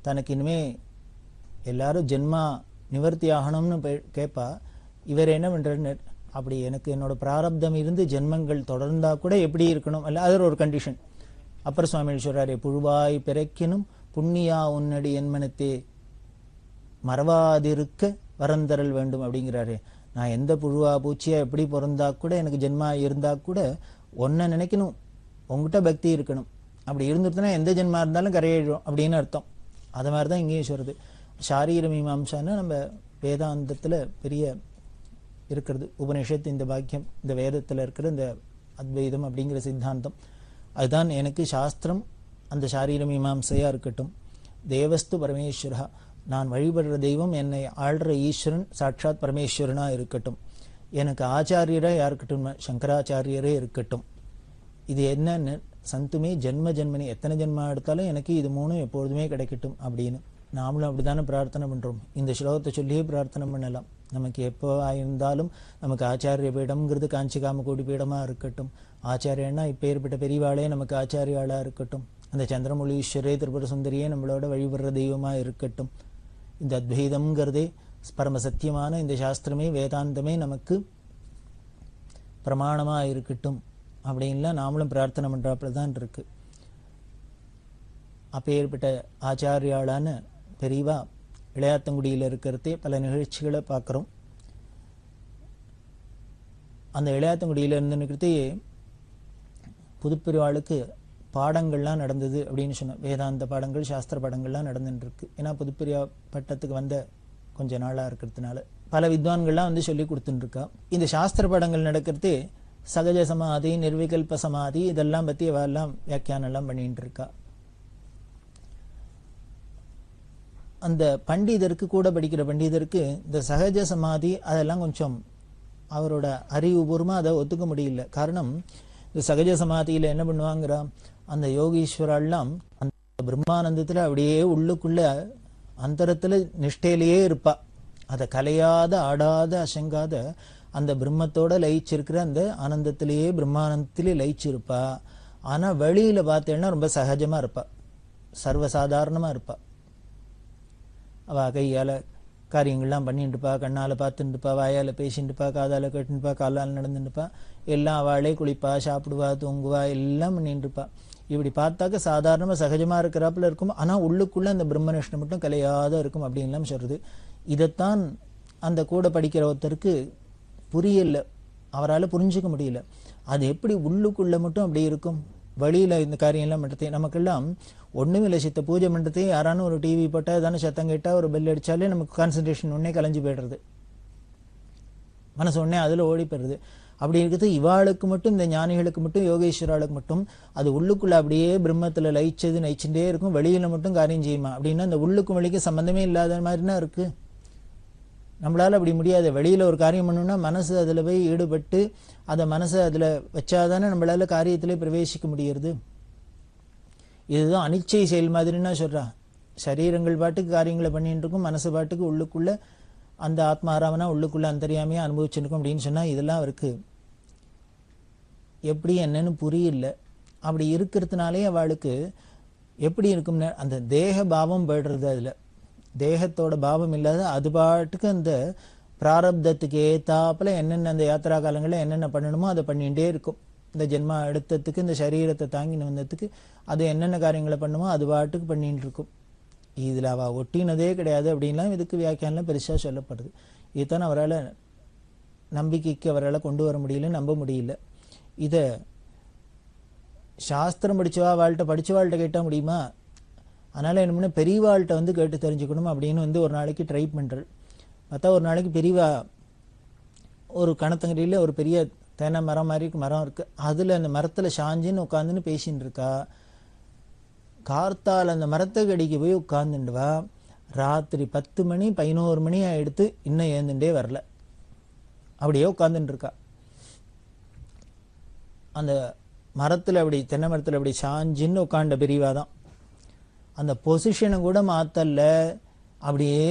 தனக்கு இனிமே எல்லாரும் ஜென்மா நிவர்த்தி ஆகணும்னு கேட்பா. இவர் என்ன பண்றாருன்னு, அப்படி எனக்கு என்னோட பிராரப்தம் இருந்து ஜென்மங்கள் தொடர்ந்தா கூட எப்படி இருக்கணும் அல்ல, அது ஒரு கண்டிஷன். அப்பர் சுவாமி சொல்றாரு, புழுவாய் பிறக்கினும் புண்ணியா உன்னடி என்மனத்தே மறவாதிருக்க வரந்தரல் வேண்டும் அப்படிங்கிறாரு. நான் எந்த புழுவா பூச்சியா எப்படி பிறந்தா கூட எனக்கு ஜென்மா இருந்தா கூட ஒன்ன நினைக்கணும், உங்ககிட்ட பக்தி இருக்கணும். அப்படி இருந்துட்டுனா எந்த ஜென்மா இருந்தாலும் கரையிடும் அப்படின்னு அர்த்தம். அது மாதிரிதான் இங்கேயும் சொல்றது. ஷாரீர மீமாம்சான்னு நம்ம வேதாந்தத்துல பெரிய இருக்கிறது உபனிஷத்து, இந்த பாக்கியம், இந்த வேதத்துல இருக்கிற இந்த அத்வைதம் அப்படிங்கிற சித்தாந்தம். அதுதான் எனக்கு சாஸ்திரம். அந்த ஷாரீர மீமாம்சையா இருக்கட்டும். தேவஸ்து பரமேஸ்வரா, நான் வழிபடுற தெய்வம் என்னை ஆள்ற ஈஸ்வரன் சாட்சாத் பரமேஸ்வரனா இருக்கட்டும். எனக்கு ஆச்சாரியரா யாருக்கட்டும், சங்கராச்சாரியரே இருக்கட்டும். இது என்னன்னு, சந்துமே ஜென்ம ஜென்மனி, எத்தனை ஜென்மா எடுத்தாலும் எனக்கு இது மூணும் எப்பொழுதுமே கிடைக்கட்டும் அப்படின்னு. நாமளும் அப்படித்தானே பிரார்த்தனை பண்றோம். இந்த ஸ்லோகத்தை சொல்லியே பிரார்த்தனை பண்ணலாம். நமக்கு எப்போ இருந்தாலும் நமக்கு ஆச்சாரிய பீடம்ங்கிறது காஞ்சி காமகோடி பீடமா இருக்கட்டும். ஆச்சாரியன்னா இப்ப ஏற்பட்ட பெரியவாளே நமக்கு ஆச்சாரியாளா இருக்கட்டும். அந்த சந்திரமொழீஸ்வரே திரிபுர சுந்தரியே நம்மளோட வழிபடுற தெய்வமா இருக்கட்டும். இந்த அத்வைதம்ங்கிறதே பரம சத்தியமான இந்த சாஸ்திரமே வேதாந்தமே நமக்கு பிரமாணமா இருக்கட்டும் அப்படின்லாம் நாமளும் பிரார்த்தனை பண்றாப்புல தான் இருக்கு. அப்பேற்பட்ட ஆச்சாரியாளான பெரியவா இளையாத்தங்குடியில் இருக்கிறதே பல நிகழ்ச்சிகளை பார்க்குறோம். அந்த இளையாத்தங்குடியில் இருந்துக்கிறதே புதுப்பெருவாளுக்கு பாடங்கள்லாம் நடந்தது அப்படின்னு சொன்னோம். வேதாந்த பாடங்கள், சாஸ்திர பாடங்கள்லாம் நடந்துட்டு இருக்கு. ஏன்னா புதுப்பெரியா பட்டத்துக்கு வந்த கொஞ்ச நாளா இருக்கிறதுனால பல வித்வான்கள்லாம் வந்து சொல்லி கொடுத்துட்டு இருக்கா. இந்த சாஸ்திர பாடங்கள் நடக்கிறதே சகஜ சமாதி, நிர்விகல்ப சமாதி, இதெல்லாம் பத்தி அவெல்லாம் வியாக்கியானம் எல்லாம் பண்ணிட்டு இருக்கா. அந்த பண்டிதருக்கு, கூட படிக்கிற பண்டிதருக்கு இந்த சகஜ சமாதி அதெல்லாம் கொஞ்சம் அவரோட அறிவுபூர்வமா அதை ஒத்துக்க முடியல. காரணம், இந்த சகஜ சமாதியில என்ன பண்ணுவாங்கிறா, அந்த யோகீஸ்வரெல்லாம் அந்த பிரம்மானந்தத்துல அப்படியே உள்ளுக்குள்ள அந்தரத்துல நிஷ்டையிலேயே இருப்பா. அதை கலையாத, ஆடாத, அசங்காத அந்த பிரம்மத்தோட லயிச்சிருக்கிற அந்த ஆனந்தத்திலேயே பிரம்மானந்தத்திலே லயிச்சிருப்பா. ஆனா வெளியில பார்த்தேன்னா ரொம்ப சகஜமா இருப்பா, சர்வசாதாரணமா இருப்பா. அவ கையால காரியங்கள்லாம் பண்ணிட்டுப்பா, கண்ணால பார்த்துட்டுப்பா, வாயால பேசிட்டுப்பா, காதால கேட்டுப்பா, காலால் நடந்துட்டுப்பா, எல்லாம் அவளே குளிப்பா, சாப்பிடுவா, தூங்குவா, எல்லாம் பண்ணிட்டுப்பா. இப்படி பார்த்தாக்க சாதாரணமா சகஜமா இருக்கிறாப்புல இருக்கும். ஆனா உள்ளுக்குள்ள அந்த பிரம்மனிஷ்டம் மட்டும் கலையாத இருக்கும் அப்படின்லாம் சொல்றது. இதைத்தான் அந்த கூட படிக்கிற ஒருத்தருக்கு புரியல, அவரால் புரிஞ்சுக்க முடியல. அது எப்படி உள்ளுக்குள்ள மட்டும் அப்படி இருக்கும், வெளியில இந்த காரியம் எல்லாம் பண்றதே. நமக்கெல்லாம் ஒண்ணுமில்லை, சித்த பூஜை பண்றதே யாரானு ஒரு டிவி போட்டா, ஏதானு சத்தம் கேட்டா, ஒரு பெல் அடிச்சாலே நமக்கு கான்சன்ட்ரேஷன் ஒன்னே கலைஞ்சு போயிடுறது, மனசு ஒன்னே அதுல ஓடி போயிடுறது. அப்படி இருக்கிறது இவாளுக்கு மட்டும், இந்த ஞானிகளுக்கு மட்டும், யோகேஸ்வராளுக்கு மட்டும் அது உள்ளுக்குள்ள அப்படியே பிரம்மத்துல லயிச்சது நயிச்சுட்டே இருக்கும். வெளியில மட்டும் காரியம் செய்யுமா அப்படின்னா அந்த உள்ளுக்கும் வெளிக்கும் சம்பந்தமே இல்லாத மாதிரினா இருக்கு. நம்மளால அப்படி முடியாது. வெளியில ஒரு காரியம் பண்ணணும்னா மனசு அதுல போய் ஈடுபட்டு அதை மனசை அதுல வச்சாதானே நம்மளால காரியத்திலே பிரவேசிக்க முடியறது. இதுதான் அனிச்சை செயல் மாதிரின்னா சொல்றா. சரீரங்கள் பாட்டுக்கு காரியங்களை பண்ணிட்டு இருக்கும், மனசு பாட்டுக்கு உள்ளுக்குள்ள அந்த ஆத்மாராமனா உள்ளுக்குள்ள அந்தரியாமையா அனுபவிச்சுருக்கும் அப்படின்னு சொன்னா இதெல்லாம் அவருக்கு எப்படி என்னன்னு புரியல. அப்படி இருக்கிறதுனாலே அவளுக்கு எப்படி இருக்கும்னு அந்த தேக பாவம் போயிடுறது. அதுல தேகத்தோட பாவம் இல்லாத அது பாட்டுக்கு அந்த பிராரப்தத்துக்கு ஏத்தாப்புல என்னென்ன அந்த யாத்திரா காலங்களில் என்னென்ன பண்ணணுமோ அதை பண்ணிகிட்டே இருக்கும். இந்த ஜென்மா எடுத்ததுக்கு, இந்த சரீரத்தை தாங்கி வந்ததுக்கு அது என்னென்ன காரியங்களை பண்ணுமோ அது பாட்டுக்கு பண்ணிட்டு இருக்கும். இதுல அவ ஒட்டினதே கிடையாது அப்படின்லாம் இதுக்கு வியாக்கியானம் பெருசா சொல்லப்படுது. இதுதான் அவரால் நம்பிக்கைக்கு அவரால் கொண்டு வர முடியல, நம்ப முடியல. இத சாஸ்திரம் படிச்சவாள்கிட்ட படிச்சவாள்கிட்ட கேட்டால் முடியுமா? அதனால் என்ன பண்ண, பெரியவாள்கிட்ட வந்து கேட்டு தெரிஞ்சுக்கணும் அப்படின்னு வந்து ஒரு நாளைக்கு ட்ரை பண்ணுறது. பார்த்தா ஒரு நாளைக்கு பெரியவா ஒரு கணத்தங்கரையில் ஒரு பெரிய தென்னை மரம் மாதிரி மரம் இருக்குது. அதில் அந்த மரத்தில் சாஞ்சின்னு உட்காந்துன்னு பேசின்னு இருக்கா. கார்த்தால் அந்த மரத்தை கடிக்கு போய் உட்காந்துண்டுவா. ராத்திரி 10 மணி 11 மணி ஆகிடுத்து, இன்னும் ஏந்துட்டே வரல. அப்படியே உட்காந்துட்டு இருக்கா. அந்த மரத்தில் அப்படி தென்னை மரத்தில் அப்படி சாஞ்சின்னு உட்காண்ட பெரியவா தான். அந்த பொசிஷனை கூட மாற்றல, அப்படியே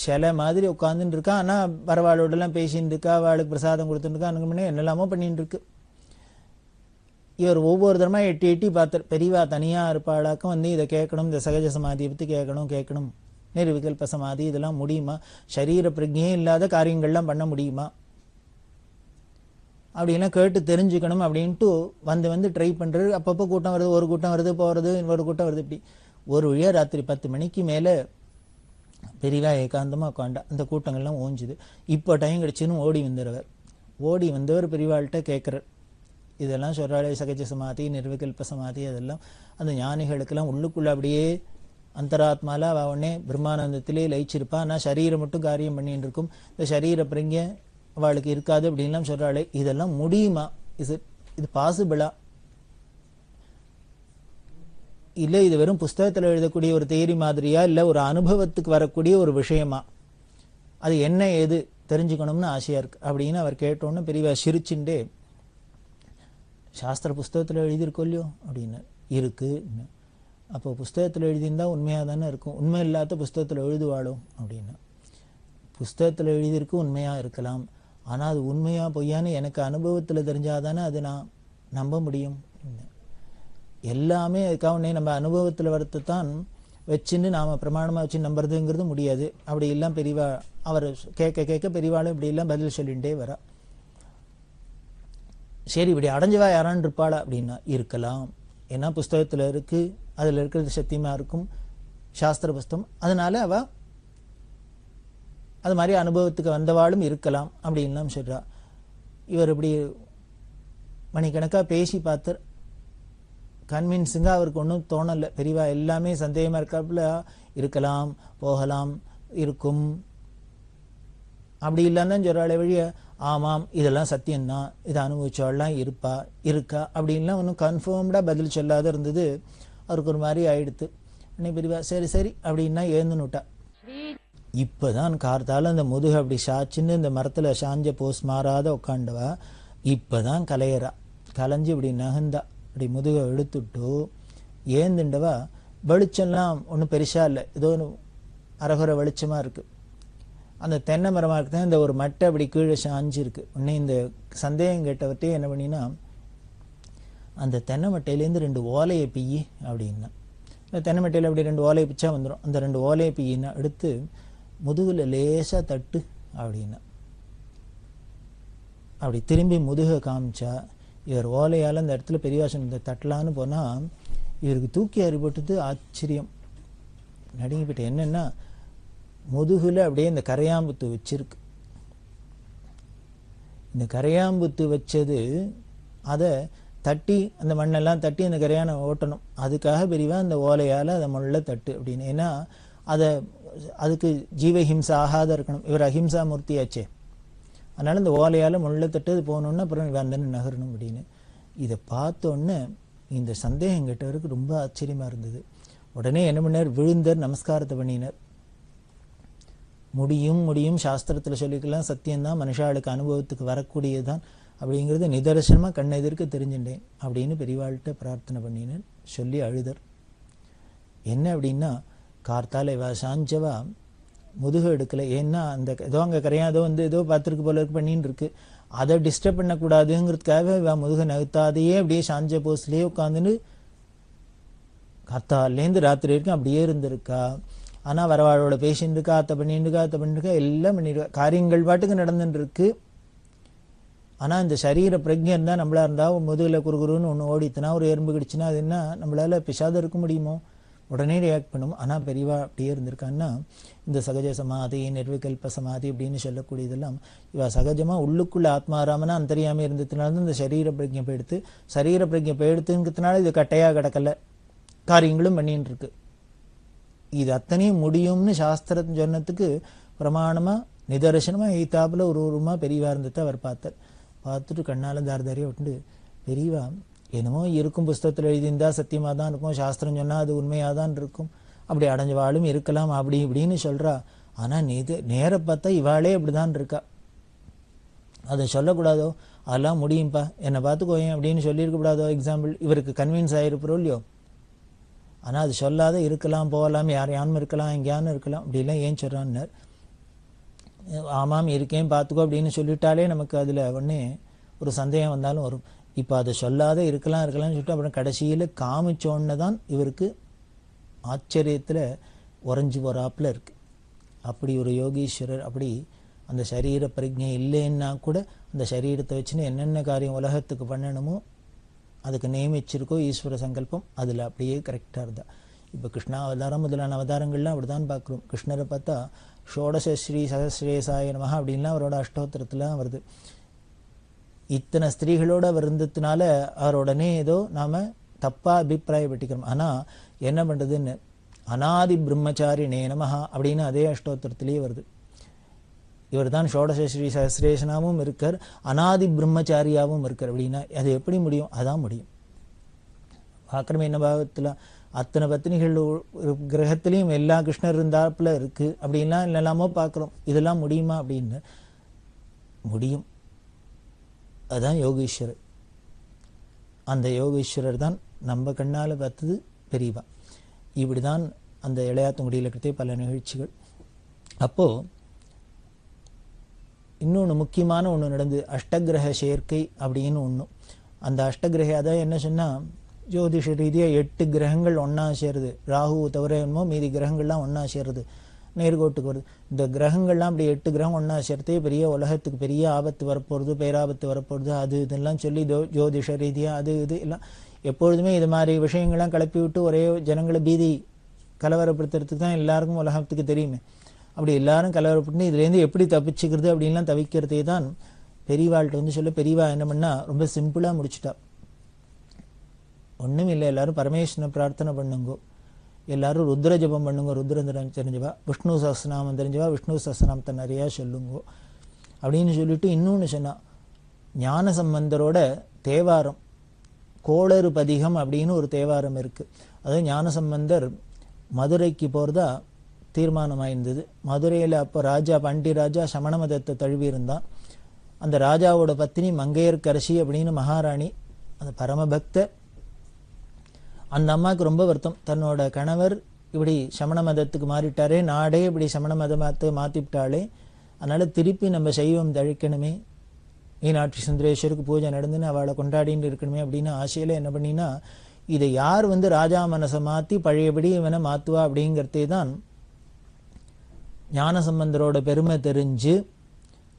சிலை மாதிரி உட்காந்துட்டு இருக்கா. ஆனால் பரவாயில்லோடலாம் பேசின்னு இருக்கா, அவளுக்கு பிரசாதம் கொடுத்துட்டு இருக்கா, அங்கே முன்னே என்னெல்லாமோ பண்ணிட்டு இருக்கு. இவர் ஒவ்வொரு தரமா எட்டி எட்டி பார்த்தார். பெரியவா தனியாக இருப்பாளாக்கும் வந்து இதை கேட்கணும், இந்த சகஜ சமாதியை பற்றி கேட்கணும், நிர்விகல்ப சமாதி இதெல்லாம் முடியுமா, சரீர பிரஜையே இல்லாத காரியங்கள்லாம் பண்ண முடியுமா, அப்படின்லாம் கேட்டு தெரிஞ்சுக்கணும் அப்படின்ட்டு வந்து ட்ரை பண்ணுறது. அப்பப்போ கூட்டம் வருது, ஒரு கூட்டம் வருது, போகிறது, ஒரு கூட்டம் வருது. இப்படி ஒரு வழியாக ராத்திரி 10 மணிக்கு மேலே பெரியவா ஏகாந்தமாக உட்காண்டா. அந்த கூட்டங்கள்லாம் ஓஞ்சுது. இப்போ டைம் கிடச்சின்னு ஓடி வந்தவர் பெரியவாள்கிட்ட கேட்குறார். இதெல்லாம் சொல்கிறாளே சகஜ சமாதி, நிர்விகல்ப சமாதி, அதெல்லாம் அந்த ஞானிகளுக்கெல்லாம் உள்ளுக்குள்ளே அப்படியே அந்தராத்மாவில் அவள் உடனே பிரம்மானந்தத்திலே லயிச்சிருப்பா. ஆனால் சரீரம் மட்டும் காரியம் பண்ணிட்டு இருக்கும். இந்த சரீர பிரங்க அவளுக்கு இருக்காது அப்படின்லாம் சொல்கிறாளே, இதெல்லாம் முடியுமா? இது பாசிபிளா? இல்லை இது வெறும் புஸ்தகத்தில் எழுதக்கூடிய ஒரு தியரி மாதிரியா, இல்லை ஒரு அனுபவத்துக்கு வரக்கூடிய ஒரு விஷயமா, அது என்ன ஏது தெரிஞ்சுக்கணும்னு ஆசையாக இருக்கு அப்படின்னு அவர் கேட்டோன்னு பெரியவா சிரிச்சுண்டே, சாஸ்திர புஸ்தகத்தில் எழுதியிருக்கோ இல்லையோ அப்படின்னு. இருக்கு. அப்போ புஸ்தகத்தில் எழுதியிருந்தால் உண்மையாக தானே இருக்கும், உண்மை இல்லாத புஸ்தகத்தில் எழுதுவாளோ அப்படின்னு. புஸ்தகத்தில் எழுதியிருக்கு, உண்மையாக இருக்கலாம். ஆனால் அது உண்மையாக பொய்யான்னு எனக்கு அனுபவத்தில் தெரிஞ்சாதானே அது நான் நம்ப முடியும். எல்லாமே அதுக்காக உடனே நம்ம அனுபவத்தில் வரத்தான் வச்சுன்னு நாம் பிரமாணமாக வச்சு நம்புறதுங்கிறது முடியாது. அப்படி எல்லாம் பெரியவா அவர் கேட்க பெரியவாளும் இப்படி எல்லாம் பதில் சொல்லிகிட்டே வரா. சரி, இப்படி அடைஞ்சவா யாரான்னு இருப்பாளா அப்படின்னா இருக்கலாம். ஏன்னா புஸ்தகத்தில் இருக்குது, அதில் இருக்கிறது சத்தியமாக இருக்கும், சாஸ்திர புஸ்தகம். அதனால அவள் அது மாதிரி அனுபவத்துக்கு வந்தவாளும் இருக்கலாம் அப்படின்லாம் சொல்கிறா. இவர் இப்படி மணிக்கணக்காக பேசி பார்த்து கன்வின்ஸிங்காக அவருக்கு ஒன்றும் தோணலை. பெரியவா எல்லாமே சந்தேகமாக இருக்காப்புல, இருக்கலாம், போகலாம், இருக்கும், அப்படி இல்லைன்னு சொல்கிறாளே வழிய ஆமாம் இதெல்லாம் சத்தியம்தான், இதை அனுபவிச்சவாள்லாம் இருக்கா அப்படின்லாம் ஒன்றும் கன்ஃபார்ம்டாக பதில் சொல்லாத இருந்தது. அவருக்கு ஒரு மாதிரி ஆயிடுத்து. உடனே பெரியவா சரி அப்படின்னா எழுந்துன்னுட்டா. இப்போதான் கார்த்தால அந்த முதுகு அப்படி சாச்சின்னு இந்த மரத்தில் சாஞ்ச போஸ் மாறாத உட்காண்டவா இப்போதான் கலையறா. கலைஞ்சி இப்படி நகர்ந்தா. அப்படி முதுகை இழுத்துட்டு ஏந்துண்டவா. வெளிச்சம்லாம் ஒன்றும் பெருசாக இல்லை, ஏதோ அரகுற வெளிச்சமாக இருக்குது. அந்த தென்னை மரமாக இருக்குதான் இந்த ஒரு மட்டை அப்படி கீழே சாஞ்சிருக்கு. உடனே இந்த சந்தேகம் கேட்டவர்கிட்டே என்ன பண்ணினா, அந்த தென்னை மட்டையிலேருந்து 2 ஓலையை பிய்யி அப்படின்னா. இந்த தென்னை மட்டையில் அப்படி 2 ஓலையை பிச்சா வந்துடும். அந்த 2 ஓலையை பிய்யின்னா எடுத்து முதுகில் லேசாக தட்டு அப்படின்னா. அப்படி திரும்பி முதுகை காமிச்சா. இவர் ஓலையால் அந்த இடத்துல பெரியவாசன் இந்த தட்டலான்னு போனால் இவருக்கு தூக்கி அறிபட்டது ஆச்சரியம். நடுங்கி போயிட்டு என்னென்னா முதுகில் அப்படியே இந்த கரையாம்புத்து வச்சிருக்கு. இந்த கரையாம்புத்து வச்சது அதை தட்டி அந்த மண்ணெல்லாம் தட்டி அந்த கரையானை ஓட்டணும். அதுக்காக பெரியவா அந்த ஓலையால் அதை முள்ள தட்டு அப்படின்னு. ஏன்னா அதுக்கு ஜீவஹிம்சா ஆகாத இருக்கணும். இவர் அஹிம்சா மூர்த்தியாச்சே. அதனால் இந்த ஓலையால் முள்ள தட்டு அது போகணுன்னு அப்புறம் வந்தன்னு நகரணும் அப்படின்னு. இதை பார்த்தோன்னே இந்த சந்தேகம் கேட்டவருக்கு ரொம்ப ஆச்சரியமாக இருந்தது. உடனே என்ன பண்ணார், விழுந்தார், நமஸ்காரத்தை பண்ணினார். முடியும் சாஸ்திரத்தில் சொல்லிக்கலாம், சத்தியம்தான், மனுஷாளுக்கு அனுபவத்துக்கு வரக்கூடியதுதான் அப்படிங்கிறது நிதர்சனமாக கண்ணெதிர்க்க தெரிஞ்சுட்டேன் அப்படின்னு பெரியவாள்கிட்ட பிரார்த்தனை பண்ணினார். சொல்லி அழுதர். என்ன அப்படின்னா, கார்த்தால இவா சாஞ்சவா முதுகு எடுக்கலை. ஏன்னா அந்த ஏதோ அங்கே கரையாதோ ஏதோ பார்த்துருக்கு போல இருக்கு பண்ணின்னு இருக்கு, அதை டிஸ்டர்ப் பண்ணக்கூடாதுங்கிறதுக்காக இவா முதுகை நகர்த்தாதையே அப்படியே சாஞ்ச போஸ்லேயே உட்காந்துன்னு காத்தாலேருந்து ராத்திரி வரைக்கும் அப்படியே இருந்திருக்கா. ஆனால் வரவாளோட பேசின்னு இருக்கா, அத்தை பண்ணிட்டு இருக்கா, எல்லாம் பண்ணிருக்கா. காரியங்கள் பாட்டுக்கு நடந்துட்டு இருக்கு. ஆனால் இந்த சரீர பிரஜை இருந்தால் நம்மளா இருந்தால் முதுகில் குறுகுறுன்னு ஒன்று ஓடித்துனா, ஒரு எறும்பு கிடிச்சுன்னா அது என்ன நம்மளால பிசாத இருக்க முடியுமோ? உடனே ரியாக்ட் பண்ணும். ஆனால் பெரியவா அப்படியே இருந்திருக்கான்னா இந்த சகஜ சமாதி, நிர்விகல்ப சமாதி அப்படின்னு சொல்லக்கூடியதெல்லாம் இவ சகஜமாக உள்ளுக்குள்ள ஆத்மாராமனா அந்தரியாமல் இருந்ததுனால தான் இந்த சரீர பிரஜை போயிடுத்து. சரீர பிரஜை போயிடுத்துங்கிறதுனால இது கட்டையாக கிடக்கல, காரியங்களும் பண்ணின்னு இருக்கு. இது அத்தனையும் முடியும்னு சாஸ்திரம் சொன்னதுக்கு பிரமாணமாக நிதர்சனமாக எய்த்தாப்புல ஒரு உருவமாக பெரியவா இருந்ததை அவர் பார்த்தார். பார்த்துட்டு கண்ணால் தாரதாரியாக விட்டு, பெரியவா என்னமோ இருக்கும் புஸ்தகத்தில் எழுதியிருந்தா சத்தியமாக தான் இருக்கும், சாஸ்திரம் சொன்னால் அது உண்மையாக தான் இருக்கும், அப்படி அடைஞ்சவாளும் இருக்கலாம் அப்படி இப்படின்னு சொல்கிறா. ஆனால் நேர பார்த்தா இவாளே அப்படிதான் இருக்கா. அதை சொல்லக்கூடாதோ, அதெல்லாம் முடியும்ப்பா என்னை பார்த்துக்கோயேன் அப்படின்னு சொல்லியிருக்கக்கூடாதோ. எக்ஸாம்பிள் இவருக்கு கன்வின்ஸ் ஆகிருப்போம் இல்லையோ. ஆனால் அது சொல்லாத இருக்கலாம், போகலாம், யாரையானும் இருக்கலாம், எங்கேயானும் இருக்கலாம், அப்படிலாம் ஏன் சொல்கிறான்னார். ஆமாம் இருக்கேன் பார்த்துக்கோ அப்படின்னு சொல்லிட்டாலே நமக்கு அதில் ஒன்றே ஒரு சந்தேகம் வந்தாலும் வரும். இப்போ அதை சொல்லாத இருக்கலாம்னு சொல்லிட்டு அப்புறம் கடைசியில் காமிச்சோன்னு தான் இவருக்கு ஆச்சரியத்தில் உறைஞ்சி போகிறாப்புல இருக்கு. அப்படி ஒரு யோகீஸ்வரர், அப்படி அந்த சரீர பிரஜை இல்லைன்னா கூட அந்த சரீரத்தை வச்சுன்னு என்னென்ன காரியம் உலகத்துக்கு பண்ணணுமோ அதுக்கு நியமிச்சிருக்கோ ஈஸ்வர சங்கல்பம், அதில் அப்படியே கரெக்டாக இருந்தா. இப்போ கிருஷ்ணா அவதாரம் முதலான அவதாரங்கள்லாம் அப்படி தான் பார்க்குறோம். கிருஷ்ணரை பார்த்தா ஷோடச ஸ்ரீ சகஸ்ரேசாய நமஹ அப்படின்லாம் அவரோட அஷ்டோத்திரத்துலாம் வருது. இத்தனை ஸ்திரீகளோட இருந்ததுனால அவரோடனே ஏதோ நாம் தப்பாக அபிப்பிராயப்பட்டிக்கிறோம். ஆனால் என்ன பண்ணுறதுன்னு அநாதி பிரம்மச்சாரிணே நமஹ அப்படின்னு அதே அஷ்டோத்திரத்திலேயே வருது. இவர் தான் ஷோடச ஸ்ரீ சகஸ்ரேசனாவும் இருக்கார், அநாதி பிரம்மச்சாரியாவும் இருக்கார். அப்படின்னா அது எப்படி முடியும்? அதான் முடியும். பார்க்குறமே என்ன பாவத்தில் அத்தனை பத்தினிகள் கிரகத்திலையும் எல்லா கிருஷ்ணர் இருந்தாப்புல இருக்கு அப்படின்லாம் எல்லாமோ பார்க்குறோம். இதெல்லாம் முடியுமா அப்படின்னு முடியும். அதுதான் யோகீஸ்வரர். அந்த யோகீஸ்வரர் தான் நம்ம கண்ணால் பார்த்தது பெரியவா. இப்படி தான் அந்த இளையாத்தங்குடியில் இருக்கிறதே பல நிகழ்ச்சிகள். அப்போது இன்னொன்று முக்கியமான ஒன்று நடந்து, அஷ்டகிரக சேர்க்கை அப்படின்னு ஒன்று. அந்த அஷ்டகிரக அதான் என்ன சொன்னால், ஜோதிஷ ரீதியாக 8 கிரகங்கள் ஒன்றா சேருது. ராகு தவிர என்னமோ மீதி கிரகங்கள்லாம் ஒன்றா சேருது, நேர்கோட்டுக்கு வருது. இந்த கிரகங்கள்லாம் அப்படி 8 கிரகம் ஒன்றா சேர்த்தே பெரிய உலகத்துக்கு பெரிய ஆபத்து வரப்போகிறது, பேராபத்து வரப்போகிறது, அது இதெல்லாம் சொல்லி ஜோதிஷ ரீதியாக அது இது எல்லாம் எப்பொழுதுமே இது மாதிரி விஷயங்கள்லாம் கிளப்பி விட்டு ஒரே ஜனங்களை பீதி கலவரப்படுத்துறதுக்கு தான் எல்லாருக்கும் உலகத்துக்கு தெரியுமே. அப்படி எல்லாரும் கலவரப்பட்டு இதுலேருந்து எப்படி தப்பிச்சுக்கிறது அப்படின்லாம் தவிக்கிறதே தான் பெரியவாள்கிட்ட வந்து சொல்ல. பெரியவா என்ன பண்ணா ரொம்ப சிம்பிளாக முடிச்சுட்டா. ஒன்றும் இல்லை, எல்லாரும் பரமேஸ்வரனை பிரார்த்தனை பண்ணுங்கோ, எல்லாரும் ருத்ர ஜபம் பண்ணுங்க, ருத்ரந்திரம் தெரிஞ்சவா, விஷ்ணு சஹஸ்ரநாமம் தெரிஞ்சவா விஷ்ணு சஹஸ்ரநாமத்தை நிறையா சொல்லுங்கோ அப்படின்னு சொல்லிட்டு இன்னொன்று சொன்னா, ஞான சம்பந்தரோட தேவாரம் கோளறு பதிகம் அப்படின்னு ஒரு தேவாரம் இருக்குது. அதாவது ஞான சம்பந்தர் மதுரைக்கு போகிறதா தீர்மானமாயிருந்தது. மதுரையில் அப்போ ராஜா பாண்டி ராஜா சமண மதத்தை தழுவி இருந்தான். அந்த ராஜாவோட பத்தினி மங்கையர்க்கரசி அப்படின்னு மகாராணி, அந்த பரமபக்த. அந்த அம்மாவுக்கு ரொம்ப வருத்தம், தன்னோட கணவர் இப்படி சமண மதத்துக்கு மாறிட்டாரே, நாடே இப்படி சமண மதத்தை மாற்றிவிட்டாளே, அதனால் திருப்பி நம்ம சைவம் தழிக்கணுமே, மீனாட்சி சுந்தரேஸ்வருக்கு பூஜை நடந்துன்னு அவளை கொண்டாடின்னு இருக்கணுமே அப்படின்னு ஆசையில் என்ன பண்ணினா, இதை யார் வந்து ராஜா மனசை மாற்றி பழையபடி இவனை மாற்றுவா அப்படிங்கிறதே தான் ஞானசம்பந்தரோட பெருமை தெரிஞ்சு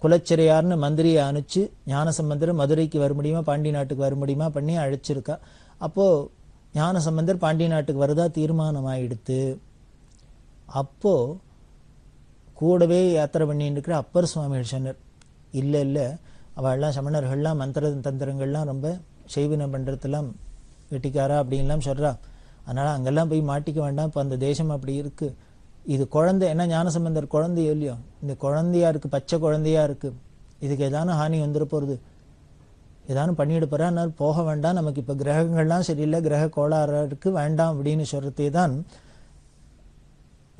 குலச்சிறையார்னு மந்திரியை அனுப்பிச்சு ஞானசம்பந்தர் மதுரைக்கு வர முடியுமா பாண்டி நாட்டுக்கு வர முடியுமா பண்ணி அழைச்சிருக்கா. அப்போது ஞானசம்பந்தர் பாண்டி நாட்டுக்கு வரதா தீர்மானம் ஆகிடுத்து. அப்போது கூடவே யாத்திரை பண்ணிட்டு இருக்கிற அப்பர் சுவாமிகள் சொன்னார், இல்லை இல்லை அவள்லாம் சமணர்கள்லாம் மந்திர தந்திரங்கள்லாம் ரொம்ப செய்வினை பண்ணுறதுலாம் வெட்டிக்காரா அப்படின்லாம் சொல்கிறா, அதனால் அங்கெல்லாம் போய் மாட்டிக்க வேண்டாம், இப்போ அந்த தேசம் அப்படி இருக்குது, இது குழந்தை என்ன ஞானசம்பந்தர் குழந்தையோ இல்லையோ, இந்த குழந்தையா இருக்குது, பச்சை குழந்தையா இருக்குது, இதுக்கு ஏதானும் ஹானி வந்துட போகிறது, ஏதானும் பண்ணிட்டு போகிறா, அதனால் போக வேண்டாம், நமக்கு இப்போ கிரகங்கள்லாம் சரியில்லை, கிரக கோளாறு இருக்குது, வேண்டாம் அப்படின்னு சொல்கிறதே தான்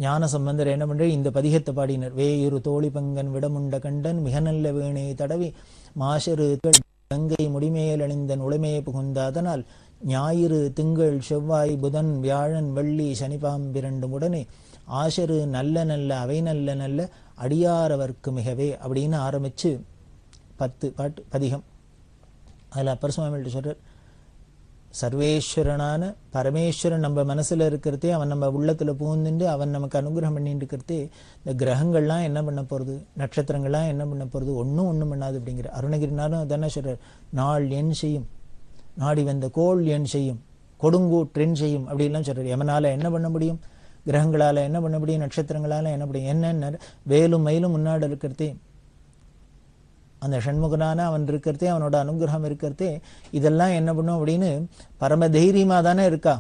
ஞானசம்பந்தர் என்ன பண்ணுற இந்த பதிகத்தை பாடினர். வேயுரு தோழி பங்கன் விடமுண்ட கண்டன் மிக நல்ல வீணை தடவி மாசரு கங்கை முடிமேல் அணிந்தன் உடைமையை புகுந்த அதனால் ஞாயிறு திங்கள் செவ்வாய் புதன் வியாழன் வெள்ளி சனிபாம்பிரண்டும் உடனே ஆசரு நல்ல நல்ல அவை நல்ல நல்ல அடியாரவர்க்கு மிகவே அப்படின்னு ஆரம்பித்து 10 பாட்டு பதிகம். அதில் அப்பர் சுவாமிகிட்ட சொல்கிறார், சர்வேஸ்வரனான பரமேஸ்வரன் நம்ம மனசில் இருக்கிறதே, அவன் நம்ம உள்ளத்தில் பூந்துண்டு அவன் நமக்கு அனுகிரகம் பண்ணிட்டு இருக்கிறதே, இந்த கிரகங்கள்லாம் என்ன பண்ண போகிறது, நட்சத்திரங்கள்லாம் என்ன பண்ண போகிறது, ஒன்றும் பண்ணாது அப்படிங்கிற. அருணகிரினாரும் தானே சொல்கிறார், நாள் என் செய்யும் நாடி வந்த கோள் என் செய்யும் கொடுங்கூற்றென் செய்யும் அப்படின்லாம் சொல்றாரு. யமனால என்ன பண்ண முடியும், கிரகங்களால என்ன பண்ண முடியும், நட்சத்திரங்களால என்ன முடியும், என்ன வேலும் மயிலும் முன்னாடி இருக்கிறதே, அந்த ஷண்முகனான அவன் இருக்கிறதே, அவனோட அனுகிரகம் இருக்கிறதே, இதெல்லாம் என்ன பண்ணும் அப்படின்னு பரம தைரியமா தானே இருக்கா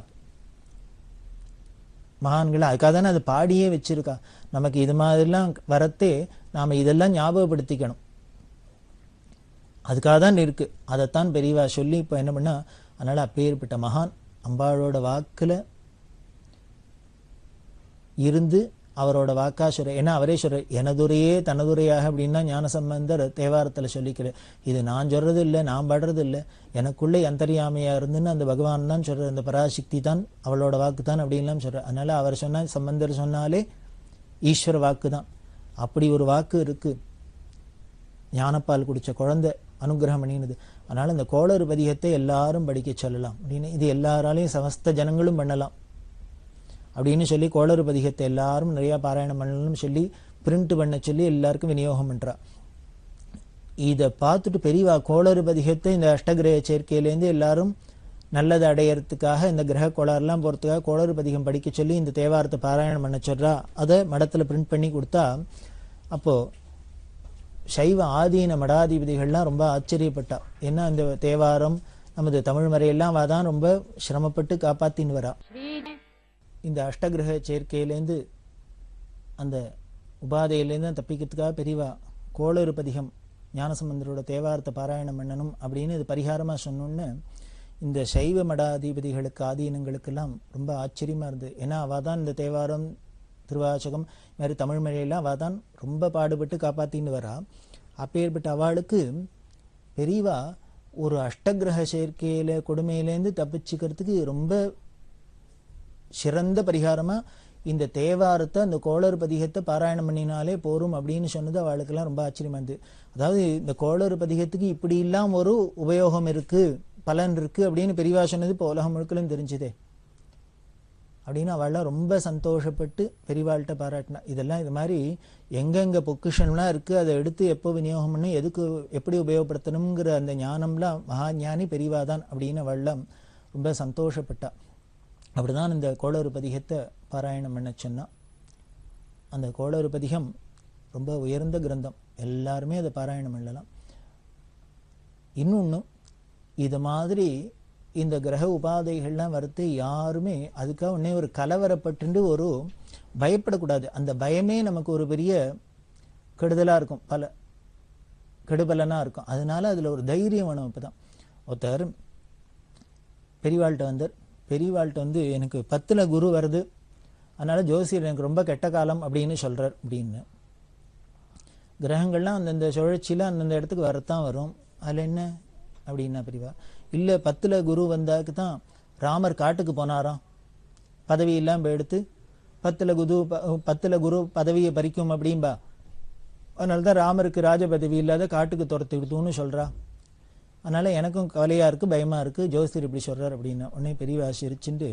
மகான்கள். அதுக்காக தானே அது பாடியே வச்சிருக்கா. நமக்கு இது மாதிரிலாம் வரத்தே நாம இதெல்லாம் ஞாபகப்படுத்திக்கணும். அதுக்காக தான் இருக்கு. அதைத்தான் பெரியவா சொல்லி இப்போ என்ன பண்ணா, அதனால அப்பேற்பட்ட மகான் அம்பாளோட வாக்குல இருந்து அவரோட வாக்கா சொல்ற. ஏன்னா அவரே சொல்ற, எனதுரையே தனதுரையாக அப்படின்னா ஞானசம்பந்தர் தேவாரத்தில் சொல்லிக்கிற. இது நான் சொல்றது இல்லை, நான் பாடுறது இல்லை, எனக்குள்ளே அந்தரியாமையா இருந்துன்னு அந்த பகவான் தான் சொல்ற, அந்த பராசக்தி தான் அவளோட வாக்கு தான் அப்படின்லாம் சொல்ற. அதனால அவர் சொன்னா, சம்பந்தர் சொன்னாலே ஈஸ்வர வாக்கு தான். அப்படி ஒரு வாக்கு இருக்கு. ஞானப்பால் குடிச்ச குழந்தை அனுகிரகம் பண்ணினது. அதனால இந்த கோளறு பதிகத்தை எல்லாரும் படிக்க சொல்லலாம் அப்படின்னு, இது எல்லாராலையும் சமஸ்த ஜனங்களும் பண்ணலாம் அப்படின்னு சொல்லி கோளறு பதிகத்தை எல்லாரும் நிறைய பாராயணம் பண்ணணும்னு சொல்லி பிரிண்ட் பண்ண சொல்லி எல்லாருக்கும் விநியோகம் பண்றா. இதை பார்த்துட்டு பெரியவா கோளறு பதிகத்தை இந்த அஷ்டகிரக சேர்க்கையிலேருந்து எல்லாரும் நல்லதை அடையறதுக்காக, இந்த கிரக கோளாறுலாம் போறதுக்காக கோளறு பதிகம் படிக்க சொல்லி இந்த தேவாரத்தை பாராயணம் பண்ண சொல்றா. அதை மடத்துல பிரிண்ட் பண்ணி கொடுத்தா, அப்போ சைவ ஆதீன மடாதிபதிகள்லாம் ரொம்ப ஆச்சரியப்பட்டா. ஏன்னா இந்த தேவாரம் நமது தமிழ் மறையெல்லாம் தான் ரொம்ப சிரமப்பட்டு காப்பாத்தின்னு வரா. இந்த அஷ்டகிரக சேர்க்கையிலேருந்து அந்த உபாதையிலேருந்து தப்பிக்கிறதுக்காக பெரியவா கோளறு பதிகம் ஞானசம்பந்தரோட தேவாரத்தை பாராயணம் பண்ணணும் அப்படின்னு இது பரிகாரமாக சொன்னோன்னு இந்த சைவ மடாதிபதிகளுக்கு ஆதீனங்களுக்கெல்லாம் ரொம்ப ஆச்சரியமாக இருந்தது. ஏன்னா அவள் தான் இந்த தேவாரம் திருவாசகம் இது மாதிரி தமிழ் மொழியெல்லாம் அவள் தான் ரொம்ப பாடுபட்டு காப்பாற்றின்னு வரா. அப்பேற்பட்ட அவளுக்கு பெரியவா ஒரு அஷ்டகிரக சேர்க்கையில் கொடுமையிலேருந்து தப்பிச்சுக்கிறதுக்கு ரொம்ப சிறந்த பரிகாரமா இந்த தேவாரத்தை, அந்த கோளறு பதிகத்தை பாராயணம் பண்ணினாலே போரும் அப்படின்னு சொன்னது அவளுக்கெல்லாம் ரொம்ப ஆச்சரியமா இருந்தது. அதாவது இந்த கோளறு பதிகத்துக்கு இப்படி இல்லாம ஒரு உபயோகம் இருக்கு, பலன் இருக்கு அப்படின்னு பெரியவா சொன்னது இப்போ உலகம் முழுக்கலும் தெரிஞ்சுதே அப்படின்னு அவள்லாம் ரொம்ப சந்தோஷப்பட்டு பெரியவாள்கிட்ட பாராட்டினா. இதெல்லாம் இது மாதிரி எங்கெங்க பொக்கிஷன்லாம் இருக்கு, அதை எடுத்து எப்போ விநியோகம் பண்ணி எதுக்கு எப்படி உபயோகப்படுத்தணுங்கிற அந்த ஞானம்லாம் மகா ஞானி பெரியவா தான் அப்படின்னு அவள்லாம் ரொம்ப சந்தோஷப்பட்டா. அப்படிதான் இந்த கோளறு பதிகத்தை பாராயணம் பண்ண சொன்னா. அந்த கோளறு பதிகம் ரொம்ப உயர்ந்த கிரந்தம், எல்லாருமே அதை பாராயணம் பண்ணலாம். இன்னொன்று, இது மாதிரி இந்த கிரக உபாதைகள்லாம் வரத்து யாருமே அதுக்காக உடனே ஒரு கலவரப்பட்டு ஒரு பயப்படக்கூடாது. அந்த பயமே நமக்கு ஒரு பெரிய கெடுதலாக இருக்கும், பல கெடுபலனாக இருக்கும். அதனால அதில் ஒரு தைரியம் வேணும். இப்போ தான் ஒருத்தர் பெரியவாள்கிட்ட வந்தார். பெரியவாள்கிட்ட வந்து எனக்கு 10ல் குரு வருது, அதனால ஜோசியர் எனக்கு ரொம்ப கெட்ட காலம் அப்படின்னு சொல்றார் அப்படின்னு. கிரகங்கள்லாம் அந்தந்த சுழற்சியில் அந்தந்த இடத்துக்கு வரத்தான் வரும், அதில் என்ன அப்படின்னா பெரியவா இல்லை 10ல் குரு வந்தாக்கு தான் ராமர் காட்டுக்கு போனாராம், பதவி இல்லாமல் எடுத்து 10ல் குரு பதவியை பறிக்கும் அப்படின்பா. அதனால தான் ராமருக்கு ராஜ பதவி இல்லாத காட்டுக்கு துரத்து விடுத்துன்னு சொல்றா. அதனால எனக்கும் கவலையா இருக்கு, பயமா இருக்கு, ஜோசியர் இப்படி சொல்றார் அப்படின்னா. உடனே பெரியவா சிரிச்சுட்டு,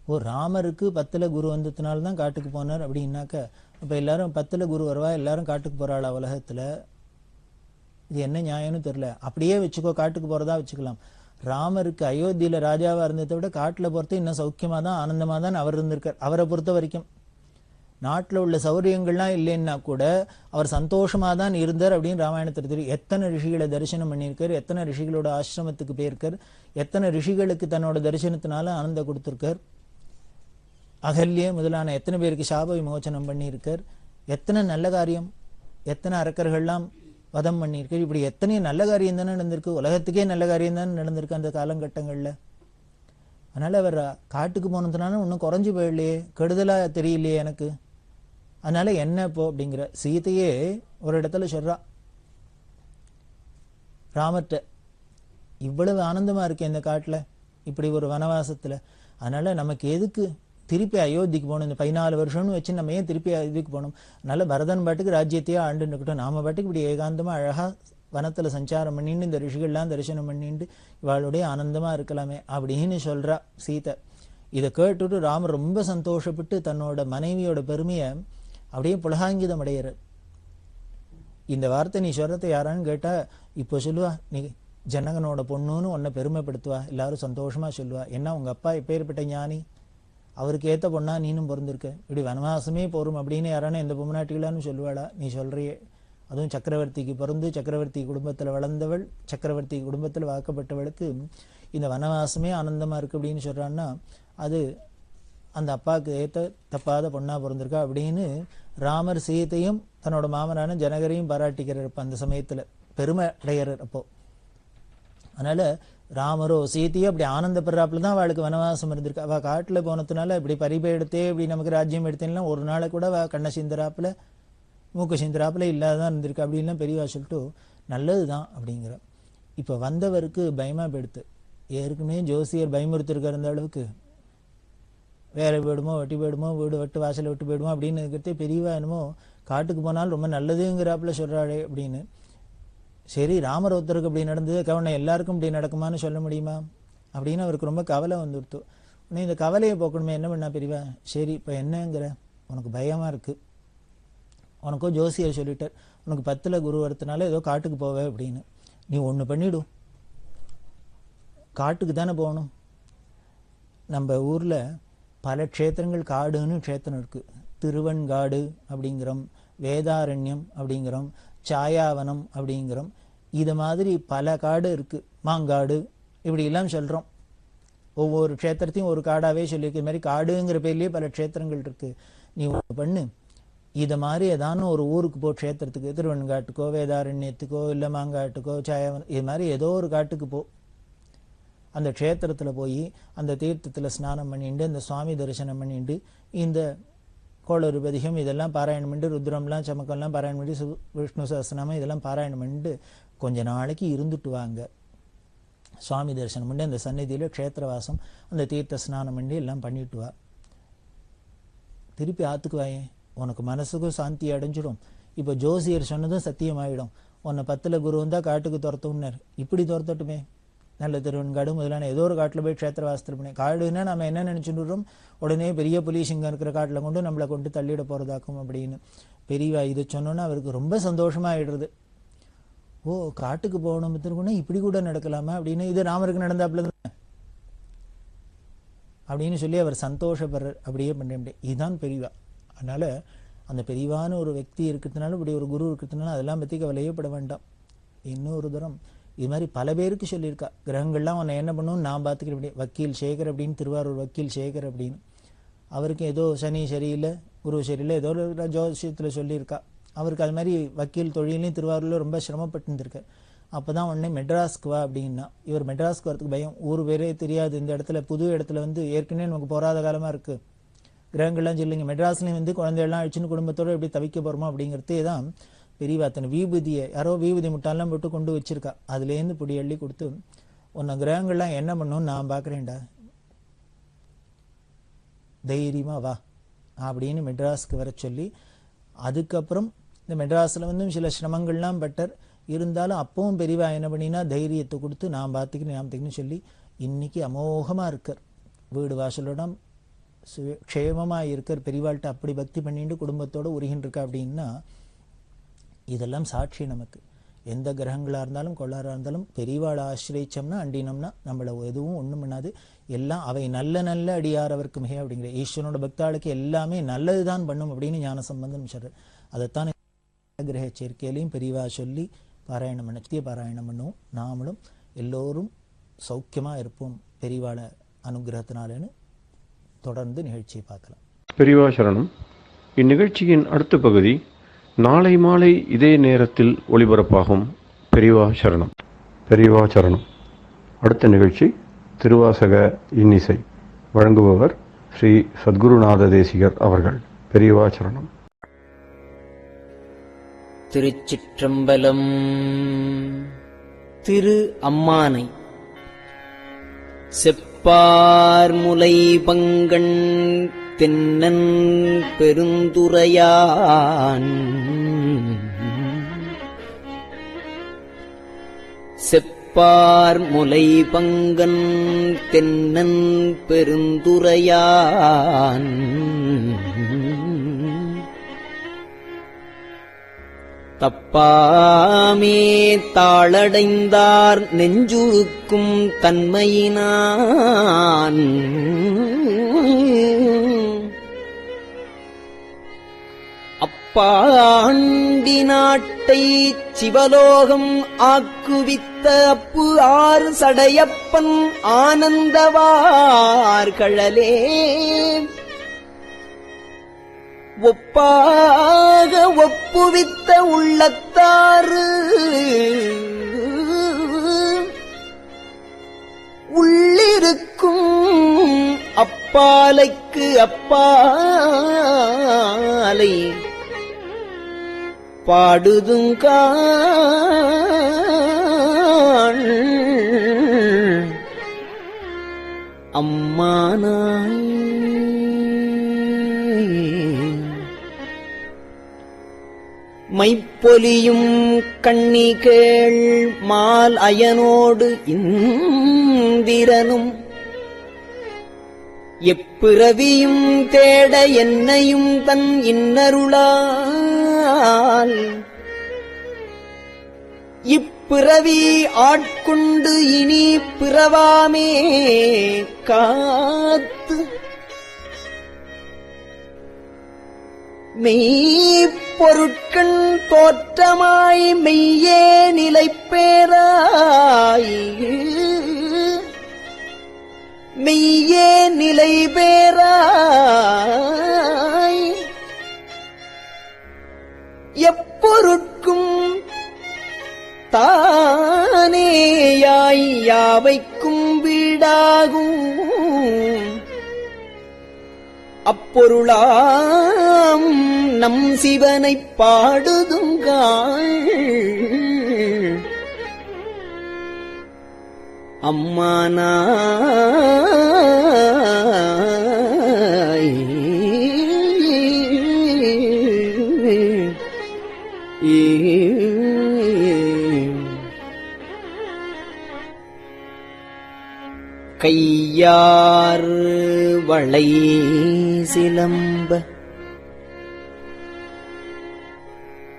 ஓ ராமருக்கு 10ல் குரு வந்ததுனால தான் காட்டுக்கு போனார் அப்படின்னாக்க, அப்போ எல்லாரும் 10ல் குரு வருவா, எல்லாரும் காட்டுக்கு போறாளா உலகத்துல? இது என்ன நியாயம்னு தெரியல. அப்படியே வச்சுக்கோ, காட்டுக்கு போறதா வச்சுக்கலாம். ராமருக்கு அயோத்தியில ராஜாவா இருந்ததை விட காட்டுல போறது இன்னும் சௌக்கியமா தான் ஆனந்தமா தான் அவர் இருந்திருக்கார். அவரை பொறுத்த வரைக்கும் நாட்டில் உள்ள சௌரியங்கள்லாம் இல்லைன்னா கூட அவர் சந்தோஷமா தான் இருந்தார் அப்படின்னு ராமாயணத்தில் தெரியும். எத்தனை ரிஷிகளை தரிசனம் பண்ணியிருக்கார், எத்தனை ரிஷிகளோட ஆசிரமத்துக்கு போயிருக்கார், எத்தனை ரிஷிகளுக்கு தன்னோட தரிசனத்தினால ஆனந்தம் கொடுத்திருக்கார், அகல்யே முதலான எத்தனை பேருக்கு சாப விமோச்சனம் பண்ணியிருக்கார், எத்தனை நல்ல காரியம், எத்தனை அரக்கர்கள்லாம் வதம் பண்ணியிருக்கார். இப்படி எத்தனை நல்ல காரியம் தானே நடந்திருக்கு, உலகத்துக்கே நல்ல காரியம் தானே நடந்திருக்கு அந்த காலகட்டங்கள்ல. அதனால அவர் காட்டுக்கு போனதுனால ஒன்றும் குறைஞ்சு போயிடலையே, கெடுதலா தெரியலையே எனக்கு, அதனால என்ன இப்போ அப்படிங்கிற. சீதையே ஒரு இடத்துல சொல்றா ராமர்கிட்ட, இவ்வளவு ஆனந்தமா இருக்கேன் இந்த காட்டுல, இப்படி ஒரு வனவாசத்துல, அதனால நமக்கு எதுக்கு திருப்பி அயோத்திக்கு போகணும், இந்த 14 வருஷம்னு வச்சு நம்ம ஏன் திருப்பி அயோத்திக்கு போகணும், அதனால பரதன் பாட்டுக்கு ராஜ்யத்தையே ஆண்டு நிற்கட்டும், நாம பாட்டுக்கு இப்படி ஏகாந்தமா அழகா வனத்துல சஞ்சாரம் பண்ணிட்டு இந்த ரிஷிகள்லாம் தரிசனம் பண்ணிட்டு இவாளுடைய ஆனந்தமா இருக்கலாமே அப்படின்னு சொல்றா சீதை. இதை கேட்டுட்டு ராமர் ரொம்ப சந்தோஷப்பட்டு தன்னோட மனைவியோட பெருமையை அப்படியே புலகாங்கிதம் அடையிற. இந்த வார்த்தை நீ சொல்றதை யாரான்னு கேட்டா இப்போ சொல்லுவா, நீ ஜனகனோட பொண்ணுன்னு உன்னை பெருமைப்படுத்துவா, எல்லாரும் சந்தோஷமா சொல்லுவா. ஏன்னா உங்க அப்பா எப்பேற்பட்ட ஞானி, அவருக்கு ஏத்த பொண்ணா நீனும் பிறந்திருக்க, இப்படி வனவாசமே போரும் அப்படின்னு யாரானே எந்த பொம்மநாட்டிகளான்னு சொல்லுவாளா? நீ சொல்றியே, அதுவும் சக்கரவர்த்திக்கு பிறந்து சக்கரவர்த்தி குடும்பத்தில் வளர்ந்தவள், சக்கரவர்த்தி குடும்பத்தில் வாக்கப்பட்டவளுக்கு இந்த வனவாசமே ஆனந்தமா இருக்கு அப்படின்னு சொல்றான்னா, அது அந்த அப்பாவுக்கு ஏற்ற தப்பாத பொண்ணா பிறந்திருக்கா அப்படின்னு ராமர் சீதையும் தன்னோட மாமனான ஜனகரையும் பாராட்டிக்கிறார். இப்போ அந்த சமயத்துல பெருமை அடைகிறார். அப்போ அதனால ராமரோ சீதையோ அப்படி ஆனந்தப்படுறாப்புல தான் அவளுக்கு வனவாசம் இருந்திருக்கு. அவள் காட்டுல போனதுனால இப்படி பரிபை எடுத்தே இப்படி நமக்கு ராஜ்யம் எடுத்தேன்னா ஒரு நாளை கூட அவள் கண்ணை சிந்தராப்புல மூக்கு சிந்தராப்புல இல்லாதான் இருந்திருக்கு அப்படின்லாம் பெரியவா சொல்லிட்டு நல்லதுதான் அப்படிங்கிற. இப்போ வந்தவருக்கு பயமா போயிடுத்து. ஏற்கனவே ஜோசியர் பயமுறுத்திருக்காரு அந்த அளவுக்கு, வேலை போயிடுமோ வெட்டி போயிடுமோ, வீடு வெட்டு வாசலை விட்டு போயிடுமோ அப்படின்னு இருக்கிறதே பெரியவா என்னமோ காட்டுக்கு போனாலும் ரொம்ப நல்லதுங்கிறாப்புல சொல்றாளே அப்படின்னு. சரி, ராமர் ஒருத்தருக்கு அப்படி நடந்தது, கவனை எல்லாருக்கும் இப்படி நடக்குமான்னு சொல்ல முடியுமா அப்படின்னு அவருக்கு ரொம்ப கவலை வந்துடுத்து. உடனே இந்த கவலையை போக்கணுமே என்ன பண்ணா பெரியவா, சரி இப்போ என்னங்கிற, உனக்கு பயமா இருக்கு, உனக்கோ ஜோசியர் சொல்லிட்டார் உனக்கு 10ல் குரு வரத்துனால ஏதோ காட்டுக்கு போவே அப்படின்னு. நீ ஒன்று பண்ணிடும், காட்டுக்கு தானே போகணும். நம்ம ஊரில் பல க்ஷேத்திரங்கள், காடுன்னு க்ஷேத்திரம் இருக்கு. திருவன்காடு அப்படிங்கிறோம், வேதாரண்யம் அப்படிங்கிறோம், சாயாவனம் அப்படிங்கிறோம். இது மாதிரி பல காடு இருக்கு, மாங்காடு இப்படி எல்லாம் சொல்றோம். ஒவ்வொரு க்ஷேத்திரத்தையும் ஒரு காடாவே சொல்லியிருக்க மாதிரி காடுங்கிற பேர்லயே பல க்ஷேத்திரங்கள் இருக்கு. நீ ஒன்று பண்ணு, இதை மாதிரி ஏதானும் ஒரு ஊருக்கு போ, க்ஷேத்திரத்துக்கு, திருவன்காட்டுக்கோ வேதாரண்யத்துக்கோ இல்லை மாங்காட்டுக்கோ சாயாவனம், இது மாதிரி ஏதோ ஒரு காட்டுக்கு போ. அந்த க்ஷேத்திரத்துல போய் அந்த தீர்த்தத்துல ஸ்நானம் பண்ணிட்டு அந்த சுவாமி தரிசனம் பண்ணிட்டு இந்த கோளறுபதிகம் இதெல்லாம் பாராயணம் பண்ணிட்டு ருத்ரம்லாம் சமக்கம்லாம் பாராயணம் பண்ணி விஷ்ணு சஹஸ்ரநாமம் இதெல்லாம் பாராயணம் பண்ணிட்டு கொஞ்ச நாளைக்கு இருந்துட்டு வாங்க. சுவாமி தரிசனம் பண்ணி அந்த சந்நிதியில க்ஷேத்திரவாசம் அந்த தீர்த்த ஸ்நானம் பண்ணி எல்லாம் பண்ணிட்டு வா. திருப்பி ஆத்துக்கு வாயே, உனக்கு மனசுக்கும் சாந்தி அடைஞ்சிடும். இப்போ ஜோசியர் சொன்னதும் சத்தியமாயிடும். உன்னை 10ல் குரு வந்தா காட்டுக்கு துரத்தும்னார், இப்படி துரத்தட்டுமே. நல்ல திருவன்காடு முதலான ஏதோ ஒரு காட்டில் போய் க்ஷேத்திரவாசத்தில் பண்ணி, காடுன்னா நம்ம என்ன நினைச்சுடுறோம், உடனே பெரிய புலி சிங்கம் இருக்கிற காட்டில் கொண்டு நம்மளை கொண்டு தள்ளிட போறதாக்கும் அப்படின்னு. பெரியவா இதை சொன்னோன்னா அவருக்கு ரொம்ப சந்தோஷமா ஆயிடுறது. ஓ, காட்டுக்கு போகணும் திருக்குன்னா இப்படி கூட நடக்கலாமா அப்படின்னு, இது ராமருக்கு நடந்தாப்புல அப்படின்னு சொல்லி அவர் சந்தோஷப்படுறார். அப்படியே பண்ண முடியும். இதுதான் பெரியவா. அதனால அந்த பெரியவான ஒரு व्यक्ति இருக்கிறதுனால, இப்படி ஒரு குரு இருக்கிறதுனால அதெல்லாம் பற்றி கவலையே பட வேண்டாம். இன்னொரு தரம் இது மாதிரி பல பேருக்கு சொல்லியிருக்கா, கிரகங்கள்லாம் உன்னை என்ன பண்ணும் நான் பார்த்துக்கிறேன். இப்படி வக்கீல் சேகர் அப்படின்னு, திருவாரூர் வக்கீல் சேகர் அப்படின்னு, அவருக்கு ஏதோ சனி சரியில்லை குரு சரியில்லை ஏதோ ஒரு ஜோசியத்தில் சொல்லியிருக்கா. அவருக்கு அது மாதிரி வக்கீல் தொழிலையும் திருவாரூரில் ரொம்ப சிரமப்பட்டு இருந்திருக்கார். அப்போ தான் உடனே மெட்ராஸ்க்கு வா அப்படின்னா, இவர் மெட்ராஸ்க்கு வரதுக்கு பயம், ஊர் பேரே தெரியாது, இந்த இடத்துல புது இடத்துல வந்து ஏற்கனவே நமக்கு போராத காலமாக இருக்குது, கிரகங்கள்லாம் சொல்லுங்க, மெட்ராஸ்லேயும் வந்து குழந்தையெல்லாம் அழிச்சுன்னு குடும்பத்தோடு எப்படி தவிக்க போகிறோமோ அப்படிங்கிறதே தான் பெரியவா தன் வீபூதியை யாரோ வீபூதி முட்டாலாம் போட்டு கொண்டு வச்சிருக்கா. அதுலேருந்து பிடி அள்ளி கொடுத்து உன்னை கிரகங்கள்லாம் என்ன பண்ணுன்னு நான் பார்க்குறேன்டா, தைரியமாக வா அப்படின்னு மெட்ராஸ்க்கு வர சொல்லி, அதுக்கப்புறம் இந்த மெட்ராஸில் வந்து சில சிரமங்கள்லாம் பட்டர் இருந்தாலும் அப்பவும் பெரியவா என்ன பண்ணினா தைரியத்தை கொடுத்து நான் பார்த்துக்கணும்னு சொல்லி இன்னைக்கு அமோகமாக இருக்கார். வீடு வாசலோட க்ஷேமமாக இருக்கார். பெரியவாள்கிட்ட அப்படி பக்தி பண்ணிட்டு குடும்பத்தோடு உருகின்றிருக்கா அப்படின்னா இதெல்லாம் சாட்சி. நமக்கு எந்த கிரகங்களாக இருந்தாலும் கொள்ளாராக இருந்தாலும் பெரியவாளை ஆசிரியச்சோம்னா அண்டினோம்னா நம்மளை எதுவும் ஒன்றும் பண்ணாது. எல்லாம் அவை நல்ல நல்ல அடியாரவர்க்கு மிக அப்படிங்கிற ஈஸ்வரனோட பக்தாளுக்கு எல்லாமே நல்லது தான் பண்ணும் அப்படின்னு ஞான சம்பந்தம் சொல்கிறார். அதைத்தான் கிரக சேர்க்கையிலையும் பெரியவா சொல்லி பாராயணம் நித்திய பாராயணம் பண்ணுவோம். நாமளும் எல்லோரும் சௌக்கியமாக இருப்போம் பெரியவாளை அனுகிரகத்தினாலேன்னு தொடர்ந்து நிகழ்ச்சியை பார்க்கலாம். பெரியவா சரணம். இந்நிகழ்ச்சியின் அடுத்த பகுதி நாளை மாலை இதே நேரத்தில் ஒளிபரப்பாகும். பெரியவா சரணம். பெரியவா சரணம். அடுத்த நிகழ்ச்சி திருவாசக இன்னிசை. வழங்குபவர் ஸ்ரீ சத்குருநாத தேசிகர் அவர்கள். பெரியவா சரணம். திருச்சிற்றம்பலம். திரு அம்மானை செப்பார்முலை பங்கண் தென்னன் பெருந்துரையான் செப்பார்முலை பங்கன் தென்னன் பெருந்துரையான் தப்பாமே தாளடைந்தார் நெஞ்சுருக்கும் தன்மையினான் அப்பாண்டி நாட்டை சிவலோகம் ஆக்குவித்த அப்பு ஆறு சடையப்பன் ஆனந்தவார்களே ஒப்பாக ஒப்புவித்த உள்ளத்தாறு உள்ளிருக்கும் அப்பாலைக்கு அப்பாலை பாடுதுங்காள் அம்மானாய் மைப்பொலியும் கண்ணிகேள் மால் அயனோடு இந்திரனும் எப்பிறவியும் தேட என்னையும் தன் இன்னருளால் இப்பிறவி ஆட்கொண்டு இனி பிறவாமே காத்து மெய்ப்பொருட்கண் தோற்றமாய் மெய்யே நிலைப்பேராய் மெய்யே நிலை பேராய் எப்பொருட்கும் தானேயாய் யாவைக்கும் வீடாகும் அப்பொருளாம் நம் சிவனைப் பாடுதுங்காள் அம்மானாய் கையார் வளை சிலம்ப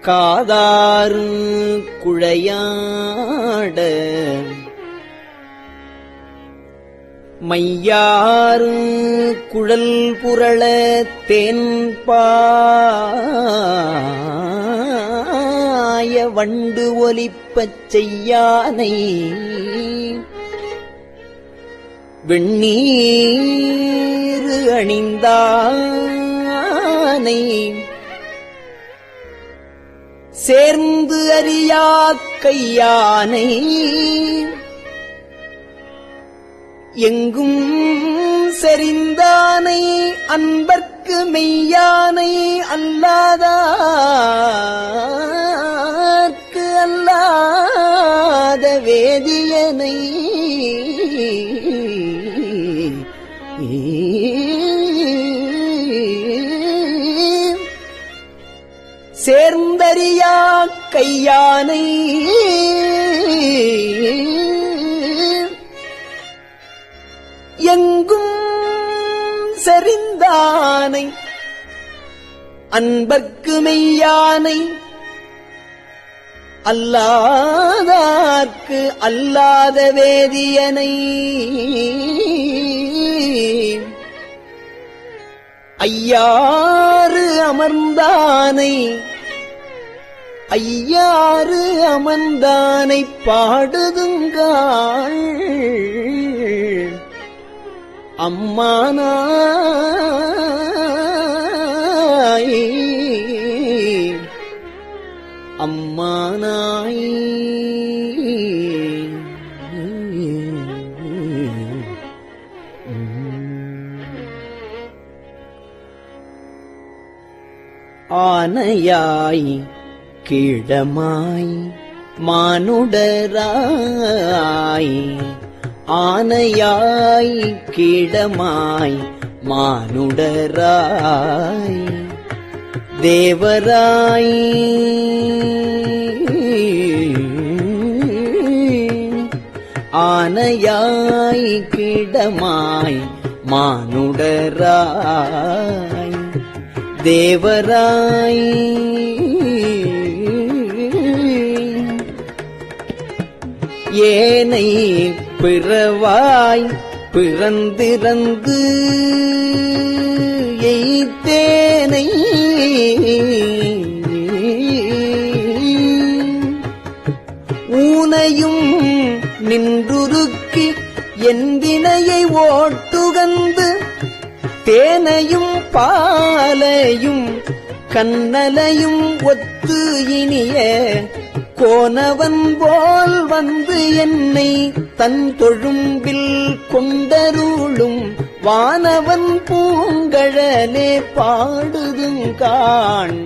காதாறு குழையாட மையாறு குழல் புரள தேன்பாய வண்டு ஒலிப்பச் செய்யானை வெண்ணீர் அணிந்தானை சேர்ந்து அறியா கையானை எங்கும் செறிந்தானை அன்பர்க்கு மெய்யானை அல்லாதார்க்கு அல்லாத வேதியனை சேர்ந்தறியா கையானை எங்கும் செறிந்தானை அன்பர்க்கு மெய்யானை அல்லாதார்க்கு அல்லாத வேதியனை ஐயாறு அமர்ந்தானை ஐயாறு அமர்ந்தானை பாடுதுங்காள் அம்மானாய் அம்மானாய் ஆனையாய் கீழமாய் மானுடராய் ஆனையாய் கீழமாய் மானுடராய் தேவராய் ஆனையாய் கீழமாய் மானுடராய் தேவராய் ஏனை பிறவாய் பிறந்திறந்து எய்தேனை ஊனையும் நின்றுருக்கி எந்தினையை ஓட்டுகந்து தேனையும் பாலையும் கண்ணலையும் ஒத்து இனிய கோனவன் போல் வந்து என்னை தன் தொழும்பில் கொண்டருளும் வானவன் பூங்கழலே பாடுதுங்கான்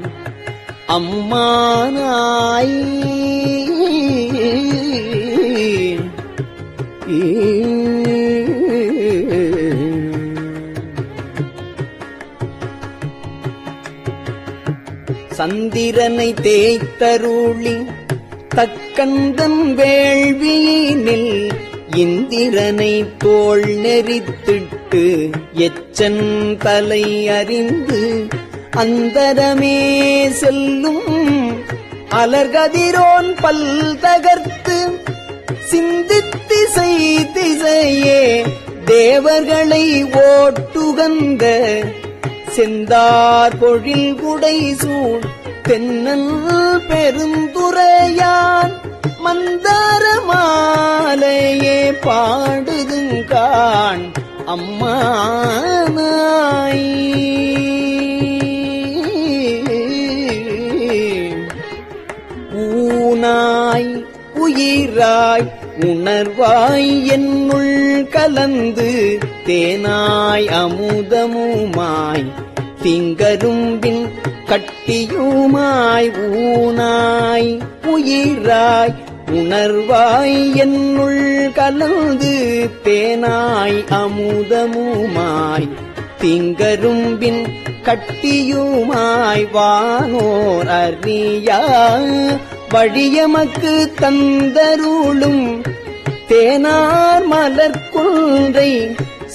அம்மானாய். சந்திரனை தேய்த்தருளி தக்கந்தன் வேள்வியினில் இந்திரனை தோள் நெறித்திட்டு எச்சன் தலை அறிந்து அந்தரமே செல்லும் அலர்கதிரோன் பல் தகர்த்து சிந்தித்திசை திசையே தேவர்களை ஓட்டுகந்த செந்தார் பொழில் குடை சூழ் தென்னல் பெருந்துரையான் மந்தார மாலையே பாடுதுங்கான் அம்மானாய். ஊனாய் உயிராய் உணர்வாய் என்னுள் கலந்து தேனாய் அமுதமுமாய் திங்கரும்பின் கட்டியுமாய் ஊனாய் உயிராய் உணர்வாய் என்னுள் கலந்து தேனாய் அமுதமுமாய் திங்கரும்பின் கட்டியுமாய் வானோர் அறியா வழியமக்கு தந்தருளும் தேனார் மலர்குன்றை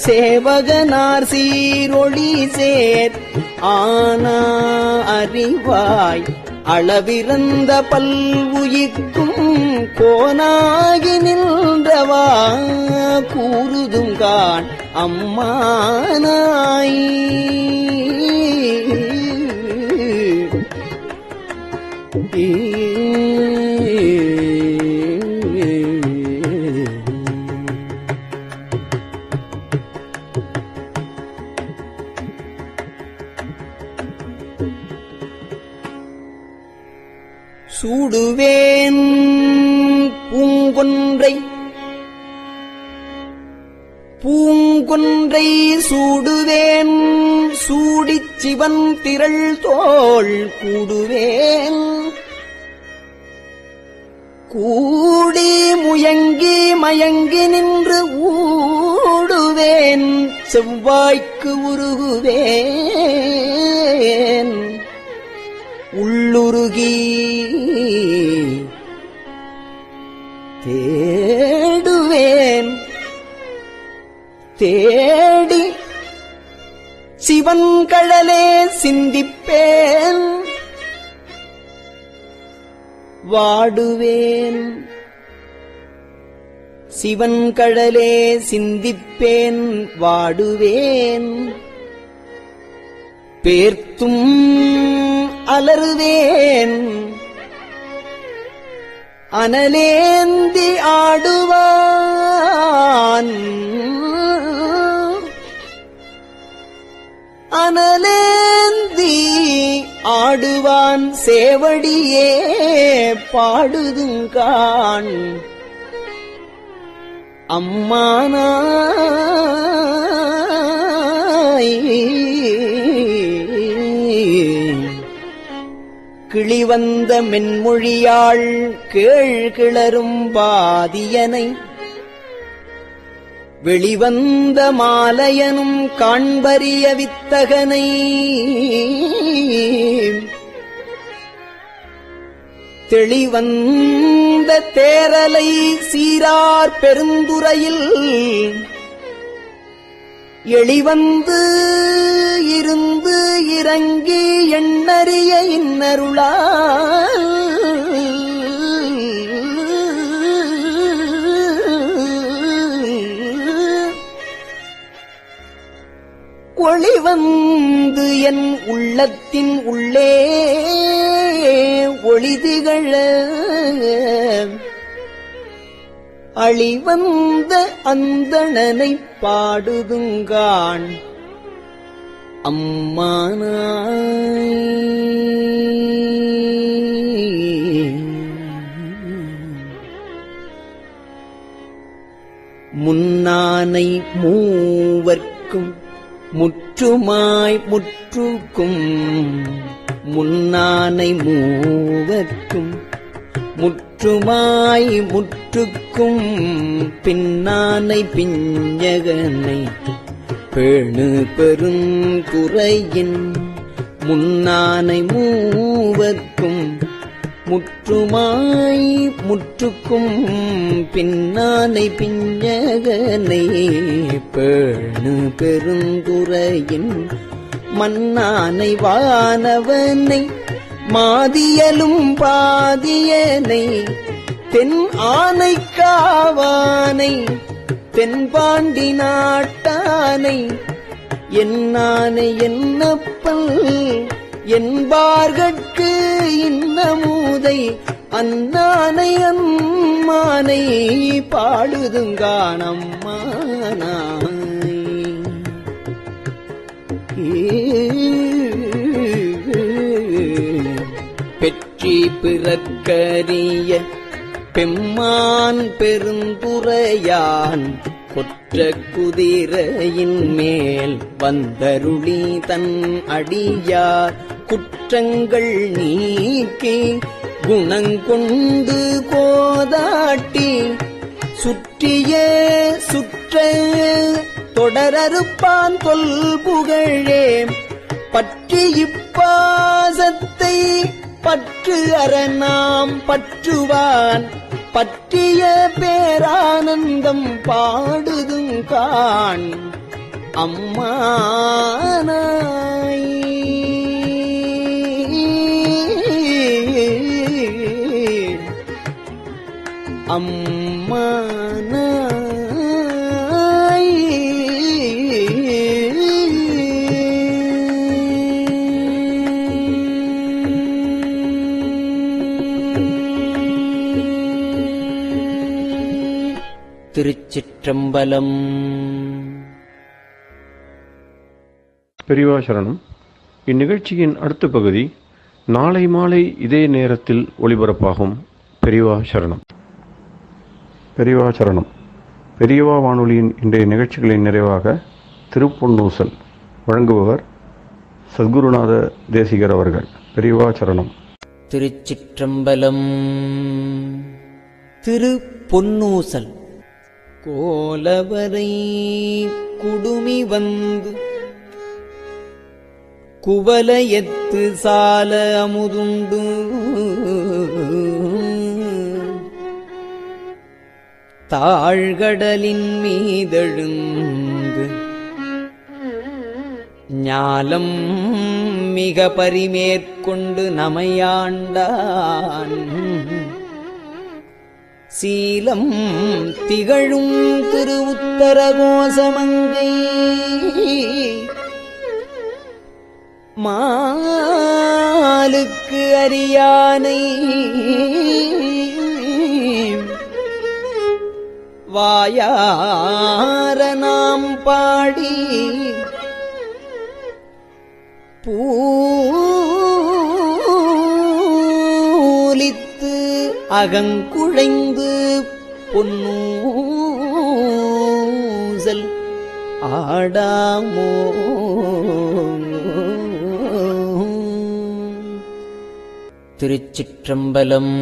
சேவகனார் சீரொளி சேர் ஆனா அறிவாய் அளவிறந்த பல்வுயிர்க்கும் கோனாகி நின்றவா கூறுதுங்கான் அம்மானாய். சூடுவேன் பூங்கொன்றை சூடுவேன் சூடிச் சிவன் திரள் தோள் கூடுவேன் கூடி முயங்கி மயங்கி நின்று ஊடுவேன் செவ்வாய்க்கு உருகுவேன் உள்ளுருகி தேடுவேன் தேடி சிவன் கழலே சிந்திப்பேன் வாடுவேன் சிவன் கழலே சிந்திப்பேன் வாடுவேன் பேர்த்தும் அலறுவேன் அனலேந்தி ஆடுவான் அனலேந்தி ஆடுவான் சேவடியே பாடுதுங்கான் அம்மானாய். கிளிவந்த மென்மொழியாள் கேழ்கிளரும் பாதியனை வெளிவந்த மாலையனும் காண்பரிய வித்தகனை தெளிவந்த தேரலை சீரார் பெருந்துறையில் எளிவந்து இருந்து இறங்கி எண்ணறிய இன்னருளால் ஒளிவந்து என் உள்ளத்தின் உள்ளே ஒளிதிகழ அழிவந்த அந்தணனை பாடுதுங்கான் அம்மானாய். முன்னானை மூவர்க்கும் முற்றுமாய் முற்றுக்கும் முன்னானை மூவர்க்கும் முற்றுமாய் முற்றுக்கும் பின்னானை பிஞ்சகனை பேணு பெருங்குறையின் முன்னானை மூவர்க்கும் முற்றுமாய் முற்றுக்கும் பின்னானை பிஞ்சகனை பேணு பெருங்குறையின் மன்னானை வானவனை மாதியலும் பாதியனை தென் ஆனை காவானை தென்பாண்டி நாட்டானை என்னானை என்னப்பல் என்பார்கட்கு இன்னமூதை அன்னானை அம்மானை பாடுதுங்கானம்மானாய். பெற்றி பிறக்கரிய பெம்மான் பெருந்துரையான் கொற்ற குதிரையின் மேல் வந்தருளி தன் அடியார் குற்றங்கள் நீக்கி குணங்கொண்டு கோதாட்டி சுற்றிய சுற்ற தொடரறுப்பான் தொல் புகழே பற்றி இப்பாசத்தை பற்று அரணாம் பற்றுவான் பற்றிய பேரானந்தம் பாடுதுங்கான் அம்மானாய். அம்மானாய். திருச்சிற்றம்பலம். பெரியவா சரணம். இந்நிகழ்ச்சியின் அடுத்த பகுதி நாளை மாலை இதே நேரத்தில் ஒளிபரப்பாகும். பெரியவா சரணம். பெரியவா சரணம். பெரியவா வானொலியின் இன்றைய நிகழ்ச்சிகளின் நிறைவாக திருப்பொன்னூசல் வழங்குபவர் சத்குருநாத தேசிகர் அவர்கள். பெரியவா சரணம். திருச்சிற்றம்பலம். திருப்பொன்னூசல். கோலவரை குடுமி வந்து குவலயத்து சால அமுதுண்டு தாழ்கடலின் மீதெழுந்து ஞாலம் மிக பரிமேற்கொண்டு நமையாண்டான் சீலம் திகழும் திருவுத்தரகோசமங்கை மாலுக்கு அரியானை வாயார நாம் பாடி பூலித்து அகங்குழைந்து பொன்னூசல் ஆடாமோ. திருச்சிற்றம்பலம்.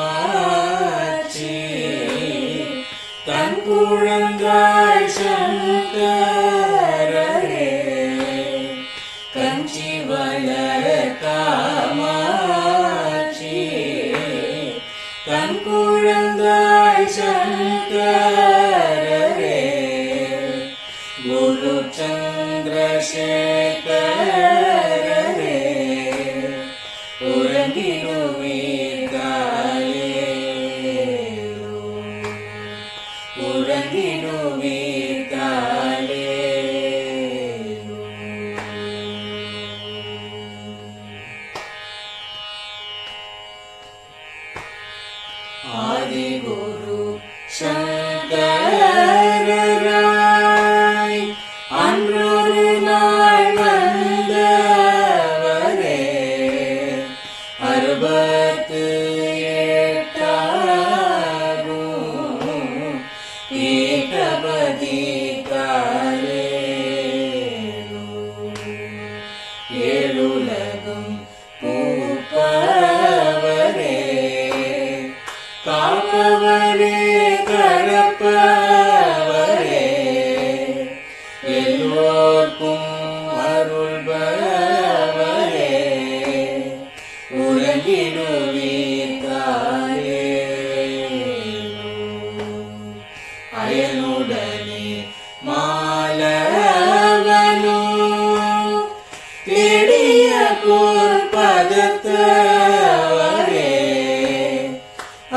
காமாட்சி தன் குழந்தாய் சங்கரே கஞ்சிவல காமாட்சி தன் குழந்தாய் சங்கரே குரு சந்திரசேகரே உறங்கிடுவீர் காலே. ஏழுலகும் பூப்பவரே காப்பவரே கடப்பவரே எல்லோர்க்கும் அருள்பவரே உலகிடுவீர்காலே அயனுடனே மாலவனோ தேடிய பொற்பதத்தவரே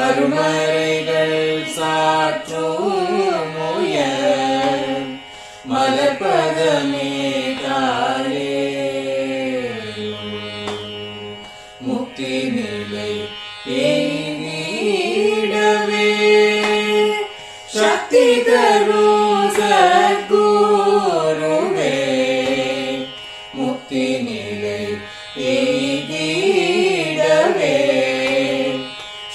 அருமறைகள் சாற்றும் முயல் மலர்பதமே காலே முக்தி நிலை எய்திடவே சக்தி தரும் சத்குருவே முக்தி நிலை எய்திடவே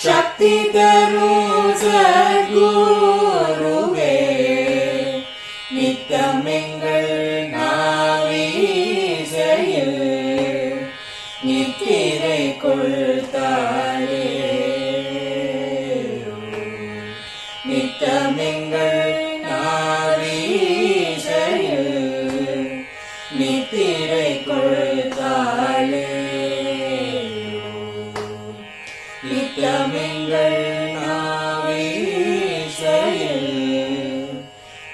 சக்தி தரும் சத்குருவே நித்தமெங்கள் நாவீசையில் நித்திரை கொள்தாளே நித்தமெங்கள் நாவீசையில் நித்திரை கொள்தாளே நித்தமெங்கள் நாவீசையில்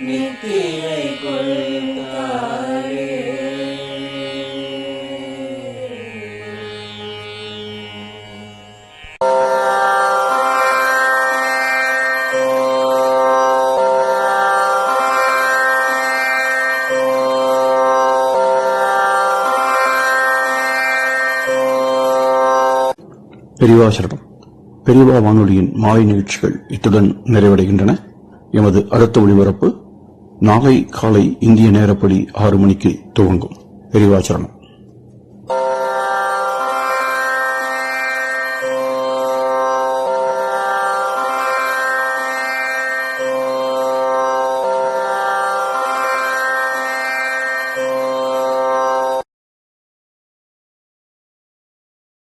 நித்திரை கொள்தாளே பெரியவா சரணம். பெரியவா வானொலியின் மாலை நிகழ்ச்சிகள் இத்துடன் நிறைவடைகின்றன. எமது அடுத்த ஒளிபரப்பு நாளை காலை இந்திய நேரப்படி 6 மணிக்கு துவங்கும். பெரியவா சரணம்.